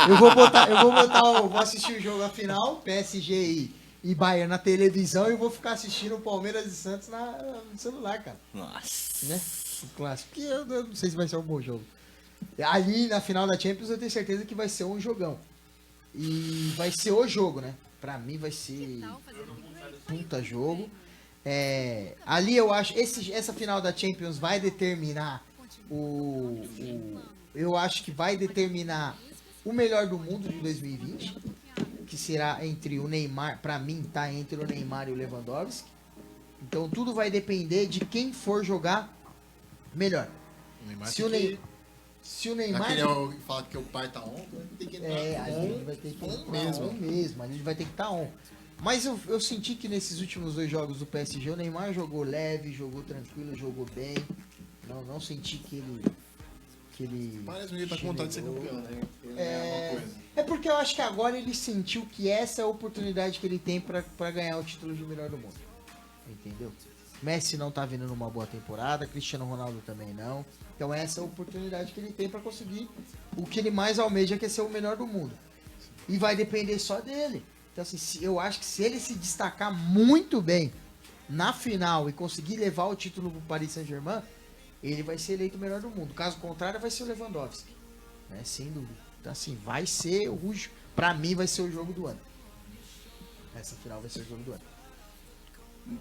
Eu vou assistir o jogo, a final, PSG e Bayern na televisão, e eu vou ficar assistindo o Palmeiras e Santos no celular, cara. Nossa. Né? O clássico. Que eu não sei se vai ser um bom jogo. Ali na final da Champions eu tenho certeza que vai ser um jogão. E vai ser o jogo, né? Pra mim vai ser puta jogo. Ali eu acho, essa final da Champions vai determinar eu acho que vai determinar o melhor do mundo de 2020, que será entre o Neymar, pra mim tá entre o Neymar e o Lewandowski. Então tudo vai depender de quem for jogar melhor. Se o Neymar aquele fala que o pai tá on, tem que entrar a gente vai ter que estar on mesmo, a gente vai ter que estar on. Mas eu senti que nesses últimos 2 jogos do PSG, o Neymar jogou leve, jogou tranquilo, jogou bem. Não senti que ele parece que ele tá com vontade de ser campeão, né? É porque eu acho que agora ele sentiu que essa é a oportunidade que ele tem pra ganhar o título de melhor do mundo. Entendeu? Messi não tá vindo numa boa temporada, Cristiano Ronaldo também não. Então essa é a oportunidade que ele tem pra conseguir o que ele mais almeja, que é ser o melhor do mundo. E vai depender só dele. Então assim, eu acho que se ele se destacar muito bem na final e conseguir levar o título pro Paris Saint-Germain, ele vai ser eleito o melhor do mundo. Caso contrário, vai ser o Lewandowski. Né? Sem dúvida. Então assim, vai ser pra mim vai ser o jogo do ano. Essa final vai ser o jogo do ano.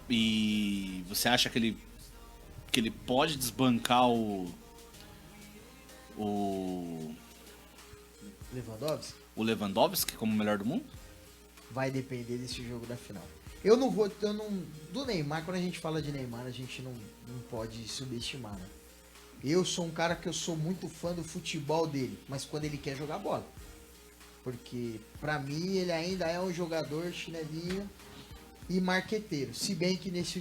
E você acha que ele pode desbancar o Lewandowski como o melhor do mundo? Vai depender desse jogo da final. Do Neymar, quando a gente fala de Neymar, a gente não pode subestimar, né? Eu sou um cara que eu sou muito fã do futebol dele, mas quando ele quer jogar bola. Porque, pra mim, ele ainda é um jogador chinelinho e marqueteiro. Se bem que nesses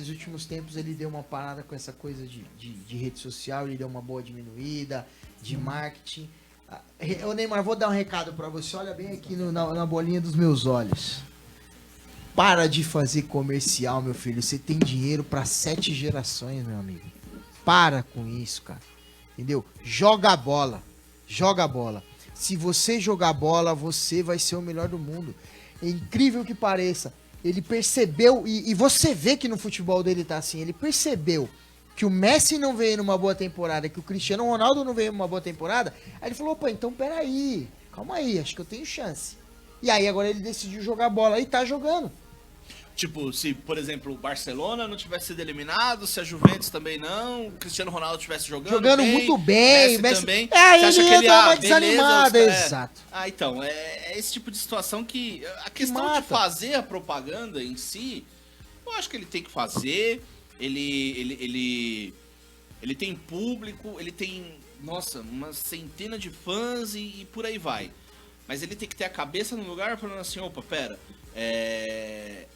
últimos tempos ele deu uma parada com essa coisa de rede social, ele deu uma boa diminuída, de marketing. Ô Neymar, vou dar um recado pra você, olha bem aqui na bolinha dos meus olhos. Para de fazer comercial, meu filho, você tem dinheiro pra 7 gerações, meu amigo. Para com isso, cara. Entendeu? Joga a bola. Se você jogar bola, você vai ser o melhor do mundo. É incrível que pareça. Ele percebeu, e você vê que no futebol dele tá assim, ele percebeu que o Messi não veio numa boa temporada, que o Cristiano Ronaldo não veio numa boa temporada. Aí ele falou, opa, então peraí, calma aí, acho que eu tenho chance. E aí agora ele decidiu jogar bola e tá jogando. Tipo, se, por exemplo, o Barcelona não tivesse sido eliminado, se a Juventus também não, o Cristiano Ronaldo estivesse jogando bem, muito bem, Messi também. Você acha ele que ele ia beleza, desanimado, exato. Então, é esse tipo de situação que a questão de fazer a propaganda em si, eu acho que ele tem que fazer, ele tem público, ele tem nossa, uma centena de fãs e por aí vai. Mas ele tem que ter a cabeça no lugar falando assim, opa, pera,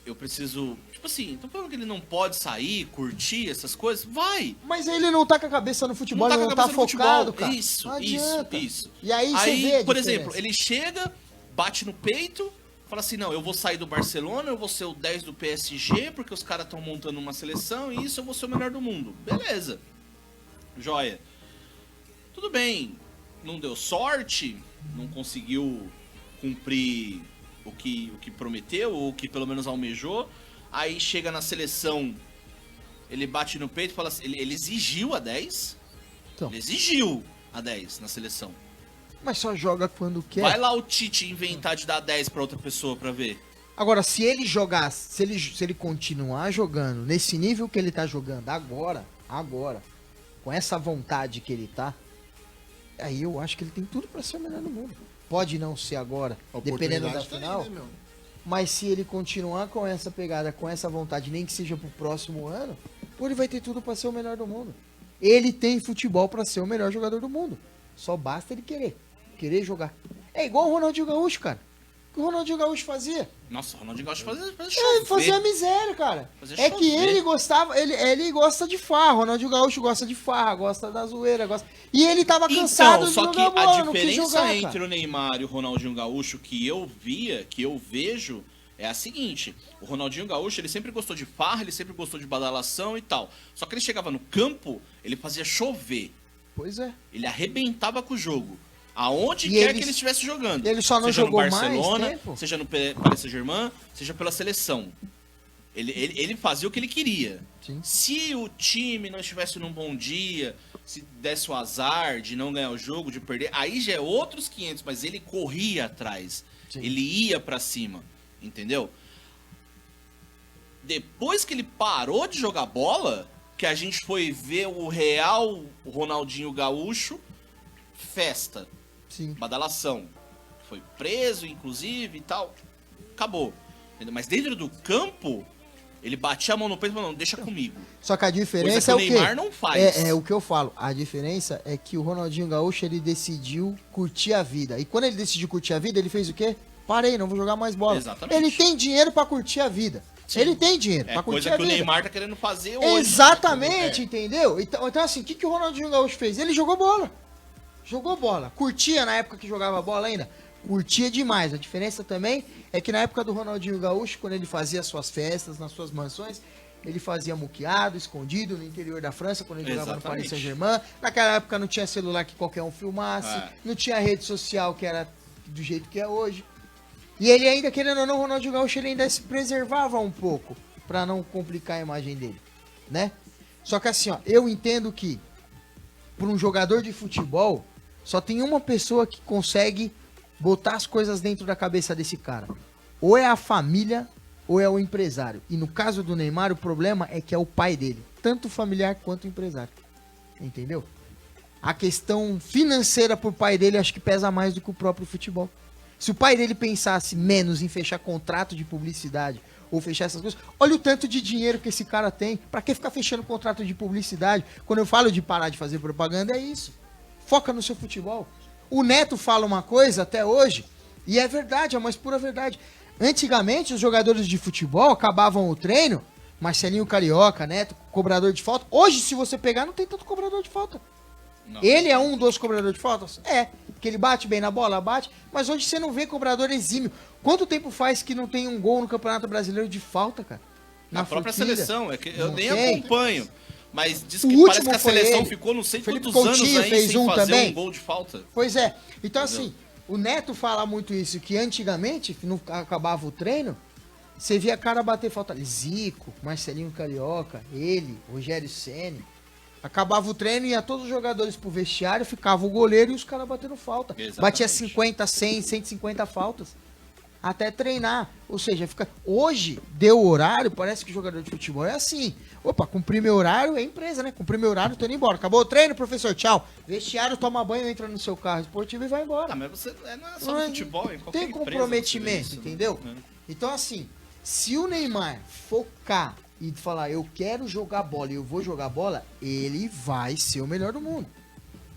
eu preciso... Tipo assim, tô falando que ele não pode sair, curtir essas coisas? Vai! Mas ele não tá com a cabeça no futebol, ele com a não tá cabeça no focado, futebol. cara. Isso, Não adianta. isso. E aí você vê a por diferença. exemplo, ele chega, bate no peito, fala assim, não, eu vou sair do Barcelona, eu vou ser o 10 do PSG, porque os caras estão montando uma seleção e isso eu vou ser o melhor do mundo. Beleza. Joia. Tudo bem, não deu sorte, não conseguiu cumprir o que prometeu, ou o que pelo menos almejou. Aí chega na seleção, ele bate no peito e fala assim, ele exigiu a 10. Então. Ele exigiu a 10 na seleção. Mas só joga quando quer. Vai lá o Tite inventar de dar 10 pra outra pessoa pra ver. Agora, se ele jogar, se ele continuar jogando nesse nível que ele tá jogando agora, com essa vontade que ele tá, aí eu acho que ele tem tudo pra ser o melhor do mundo. Pode não ser agora, dependendo da Oportunidade tá aí, final, né, meu? mas se ele continuar com essa pegada, com essa vontade, nem que seja pro próximo ano, pô, ele vai ter tudo pra ser o melhor do mundo. Ele tem futebol pra ser o melhor jogador do mundo. Só basta ele querer jogar. É igual o Ronaldinho Gaúcho, cara. O que o Ronaldinho Gaúcho fazia? Nossa, o Ronaldinho gosta de fazer Ele chover. fazia miséria, cara. Fazer É que chover. ele gostava, ele gosta de farra. O Ronaldinho Gaúcho gosta de farra, gosta da zoeira, gosta. E ele tava cansado Então, de só que jogar bola, a não quis diferença jogar, entre cara. o Neymar e o Ronaldinho Gaúcho que eu vejo, é a seguinte. O Ronaldinho Gaúcho, ele sempre gostou de farra, ele sempre gostou de badalação e tal. Só que ele chegava no campo, ele fazia chover. Pois é. Ele arrebentava com o jogo. Aonde E quer ele- que ele estivesse jogando. ele só não seja jogou no mais Barcelona, tempo? seja no Paris Saint-Germain, seja pela seleção. Ele fazia o que ele queria. Sim. Se o time não estivesse num bom dia, se desse o azar de não ganhar o jogo, de perder, aí já é outros 500, mas ele corria atrás. Sim. Ele ia pra cima, entendeu? Depois que ele parou de jogar bola, que a gente foi ver o real Ronaldinho Gaúcho, festa, Sim. badalação. Foi preso, inclusive, e tal. Acabou. Entendeu? Mas dentro do campo, ele batia a mão no peito e falou, não, deixa comigo. Só que a Coisa diferença que é o o quê? Neymar não faz. É o que eu falo. A diferença é que o Ronaldinho Gaúcho, ele decidiu curtir a vida. E quando ele decidiu curtir a vida, ele fez o quê? Parei, não vou jogar mais bola. Exatamente. Ele tem dinheiro pra curtir a vida. Sim. Ele tem dinheiro É pra curtir coisa a que o vida. Neymar tá querendo fazer hoje. Exatamente, entendeu? Então assim, o que o Ronaldinho Gaúcho fez? Ele jogou bola. Jogou bola. Curtia na época que jogava bola ainda? Curtia demais. A diferença também é que na época do Ronaldinho Gaúcho, quando ele fazia suas festas nas suas mansões, ele fazia muqueado, escondido no interior da França, quando ele jogava no Exatamente. Paris Saint-Germain. Naquela época não tinha celular que qualquer um filmasse, É. não tinha rede social que era do jeito que é hoje. E ele ainda, querendo ou não, o Ronaldinho Gaúcho, ele ainda se preservava um pouco pra não complicar a imagem dele, né? Só que assim, ó, eu entendo que para um jogador de futebol, só tem uma pessoa que consegue botar as coisas dentro da cabeça desse cara. Ou é a família, ou é o empresário. E no caso do Neymar, o problema é que é o pai dele. Tanto familiar quanto empresário. Entendeu? A questão financeira por pai dele, acho que pesa mais do que o próprio futebol. Se o pai dele pensasse menos em fechar contrato de publicidade ou fechar essas coisas, olha o tanto de dinheiro que esse cara tem. Pra que ficar fechando contrato de publicidade? Quando eu falo de parar de fazer propaganda, é isso. Foca no seu futebol. O Neto fala uma coisa até hoje, e é verdade, é a mais pura verdade. Antigamente, os jogadores de futebol acabavam o treino, Marcelinho Carioca, Neto, cobrador de falta. Hoje, se você pegar, não tem tanto cobrador de falta. Não. Ele é um dos cobradores de faltas? É. Que ele bate bem na bola? Bate. Mas hoje você não vê cobrador exímio. Quanto tempo faz que não tem um gol no Campeonato Brasileiro de falta, cara? Na própria Forquilha? seleção, é que eu Não nem tem. acompanho. Mas diz O que último parece que a foi seleção ele. ficou não sei Felipe quantos anos Coutinho aí fez sem um fazer também. um gol de falta. Pois é. Então, Entendeu? assim, o Neto fala muito isso, que antigamente, que não acabava o treino, você via cara bater falta. Zico, Marcelinho Carioca, ele, Rogério Ceni. Acabava o treino, ia todos os jogadores pro vestiário, ficava o goleiro e os caras batendo falta. Exatamente. Batia 50, 100, 150 faltas. Até treinar. Ou seja, fica. Hoje, deu o horário, parece que jogador de futebol é assim. Opa, cumprir meu horário é empresa, né? Cumprir meu horário, tô indo embora. Acabou o treino, professor, tchau. Vestiário, toma banho, entra no seu carro esportivo e vai embora. Ah, mas você não é só Não no é- futebol, em qualquer tem empresa comprometimento, você vê isso, né? entendeu? É. Então, assim, se o Neymar focar e falar, eu quero jogar bola e eu vou jogar bola, ele vai ser o melhor do mundo.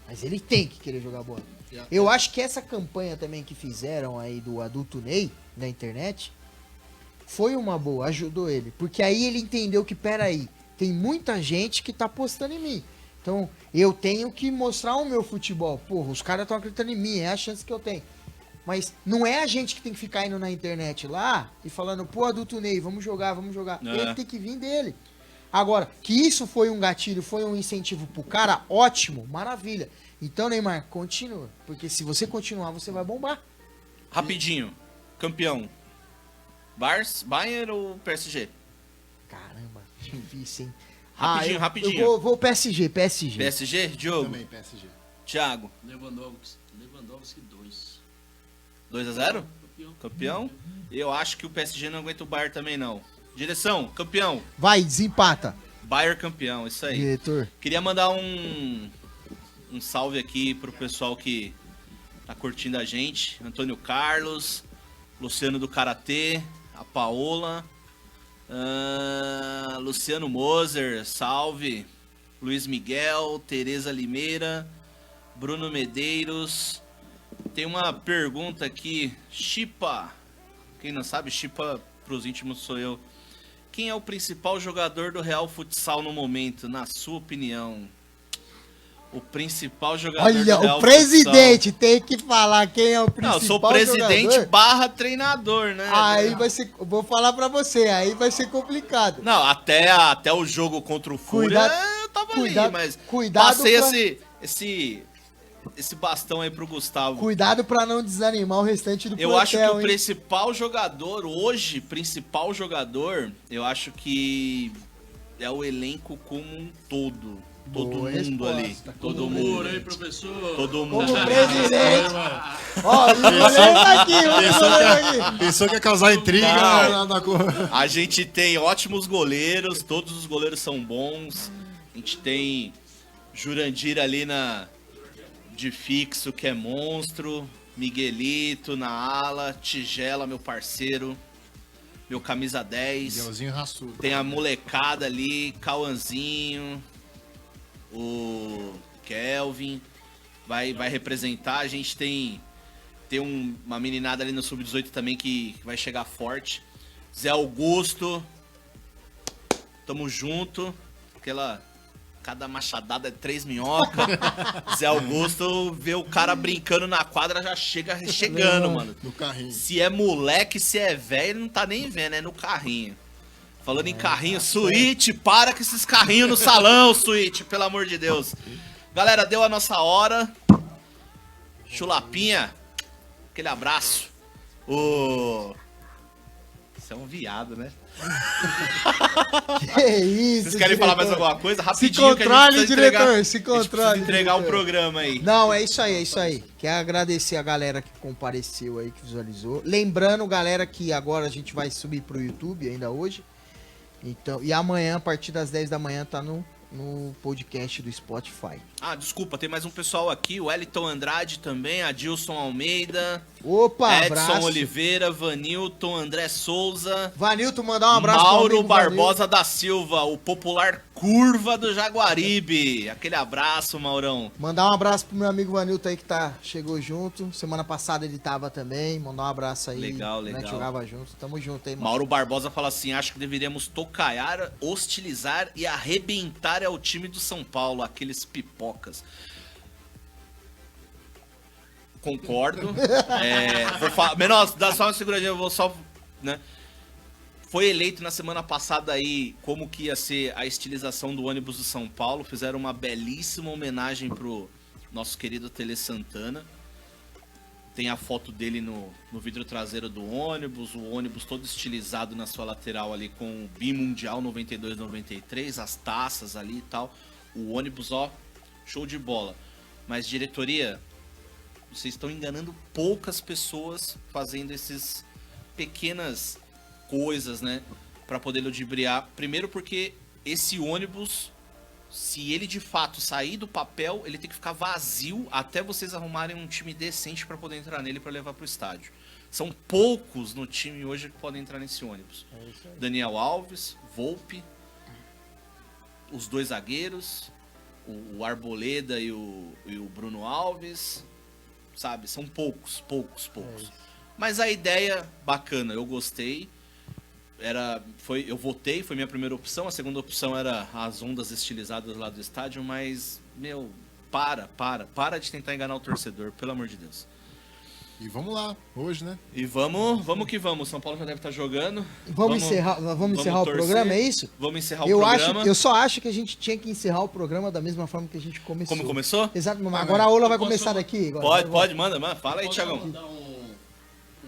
Mas ele tem que querer jogar bola. Eu acho que essa campanha também que fizeram aí do Adulto Ney na internet foi uma boa, ajudou ele. Porque aí ele entendeu que, peraí, tem muita gente que tá apostando em mim. Então, eu tenho que mostrar o meu futebol. Porra, os caras estão acreditando em mim, é a chance que eu tenho. Mas não é a gente que tem que ficar indo na internet lá e falando, pô, Adulto Ney, vamos jogar, vamos jogar. É. Ele tem que vir dele. Agora, que isso foi um gatilho, foi um incentivo pro cara, ótimo, maravilha. Então, Neymar, continua. Porque se você continuar, você vai bombar. Rapidinho. Campeão. Bayern ou PSG? Caramba, difícil, hein? Rapidinho, rapidinho. Eu vou PSG. PSG, Diogo? Também, PSG. Thiago. Lewandowski 2. 2x0? Campeão. Campeão? Eu acho que o PSG não aguenta o Bayern também, não. Direção, campeão. Vai, desempata. Bayern campeão, isso aí. Diretor. Queria mandar um salve aqui pro pessoal que tá curtindo a gente. Antônio Carlos, Luciano do Karatê, a Paola, Luciano Moser, salve. Luiz Miguel, Tereza Limeira, Bruno Medeiros. Tem uma pergunta aqui. Chipa. Quem não sabe, Chipa pros íntimos sou eu. Quem é o principal jogador do Real Futsal no momento, na sua opinião? O principal jogador do Olha, Real o presidente Futsal. tem que falar quem é o Não, principal eu sou presidente jogador. barra treinador, né? Aí vai ser, vou falar pra você, aí vai ser complicado. Não, até o jogo contra o Fúria Cuidado- eu tava cuidado- ali, mas cuidado passei pra- esse bastão aí pro Gustavo. Cuidado pra não desanimar o restante do Eu plantel, acho que o hein? principal jogador, hoje, eu acho que é o elenco como um todo. Todo Boa mundo resposta. ali. Todo Humor, mundo. hein, professor? Todo mundo. Como presidente. Ó, o goleiro tá aqui, o goleiro aqui. Pensou que ia causar intriga na cor. A gente tem ótimos goleiros, todos os goleiros são bons. A gente tem Jurandir ali de fixo, que é monstro. Miguelito na ala. Tigela, meu parceiro. Meu camisa 10. Miguelzinho raçudo. Tem a molecada ali, Cauãzinho, o Kelvin, vai representar. A gente tem uma meninada ali no Sub-18 também que vai chegar forte. Zé Augusto, tamo junto. Cada machadada é 3 minhoca. Zé Augusto vê o cara brincando na quadra, já chega chegando, mano. No carrinho. Se é moleque, se é velho, ele não tá nem vendo, é no carrinho. Falando em carrinho, Suíte, para com esses carrinhos no salão, Suíte, pelo amor de Deus. Galera, deu a nossa hora. Chulapinha, aquele abraço. Você é um viado, né? Que isso, Vocês querem falar mais diretor? alguma coisa? Se Rapidinho que a gente controle, precisa diretor, entregar, se a gente precisa controle, entregar o diretor. programa aí. Não, é isso aí. Quero agradecer a galera que compareceu aí, que visualizou. Lembrando, galera, que agora a gente vai subir pro YouTube ainda hoje. Então, e amanhã, a partir das 10 da manhã, tá no podcast do Spotify. Ah, desculpa, tem mais um pessoal aqui. O Wellington Andrade também, Adilson Almeida, Opa, Edson abraço. Oliveira, Vanilton, André Souza, Vanilton, mandar um abraço pro Mauro amigo Barbosa da Silva, o popular Curva do Jaguaribe. Aquele abraço, Maurão. Mandar um abraço pro meu amigo Vanilton aí que chegou junto. Semana passada ele tava também. Mandar um abraço aí. Legal, Né, legal. que jogava junto. Tamo junto aí, mano. Mauro Barbosa fala assim: acho que deveríamos tocaiar, hostilizar e arrebentar ao time do São Paulo, aqueles pipocas. Concordo. Vou falar. Menor, dá só uma seguradinha, eu vou só. Né? Foi eleito na semana passada aí como que ia ser a estilização do ônibus do São Paulo. Fizeram uma belíssima homenagem pro nosso querido Tele Santana. Tem a foto dele no vidro traseiro do ônibus, o ônibus todo estilizado na sua lateral ali com o Bimundial 92-93, as taças ali e tal. O ônibus, ó, show de bola. Mas, diretoria, vocês estão enganando poucas pessoas fazendo essas pequenas coisas, né? Pra poder ludibriar. Primeiro porque esse ônibus, se ele de fato sair do papel, ele tem que ficar vazio até vocês arrumarem um time decente pra poder entrar nele pra levar pro estádio. São poucos no time hoje que podem entrar nesse ônibus. Daniel Alves, Volpe, os 2 zagueiros, o Arboleda e o Bruno Alves, sabe? São poucos. Mas a ideia, bacana, eu gostei. Eu votei, foi minha primeira opção. A segunda opção era as ondas estilizadas lá do estádio, mas, meu, para de tentar enganar o torcedor, pelo amor de Deus. E vamos lá, hoje, né? E vamos que vamos. São Paulo já deve estar jogando. Vamos encerrar o torcer. programa, é isso? Vamos encerrar o programa. Eu só acho que a gente tinha que encerrar o programa da mesma forma que a gente começou. Como começou? Exato, mas agora a Ola vai começar daqui. Agora. Pode, manda. Fala aí, Posso Thiagão. mandar um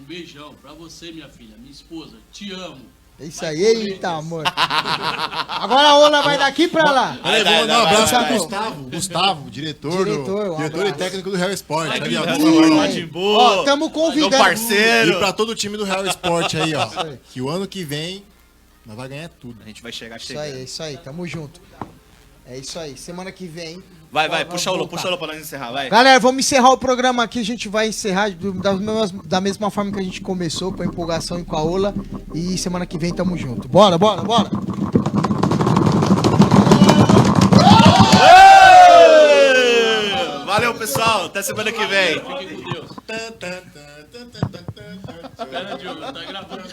beijão pra você, minha filha, minha esposa. Te amo. É isso Vai, aí, Corinthians. eita, amor. Agora a Ola vai daqui pra lá. Peraí, vai, vou mandar um vai, abraço vai, pro vai. Gustavo, diretor Diretor, um e abraço. técnico do Real Sport. Vai, Ali, ó, Real por favor. Sport, Ó. Majin Buu. Ó, tamo convidando. Meu parceiro. E pra todo o time do Real Sport aí, ó. aí. Que o ano que vem nós vai ganhar tudo. A gente vai chegar Isso chegando. aí, é isso aí, tamo junto. É isso aí, semana que vem. Vai, vamos puxa o voltar. Lô pra nós encerrar, vai. Galera, vamos encerrar o programa aqui. A gente vai encerrar da mesma forma que a gente começou, com a empolgação e com a Ola. E semana que vem tamo junto. Bora! Valeu, pessoal. Até semana que vem. Fiquem com Deus. Pera, Diogo, tá gravando.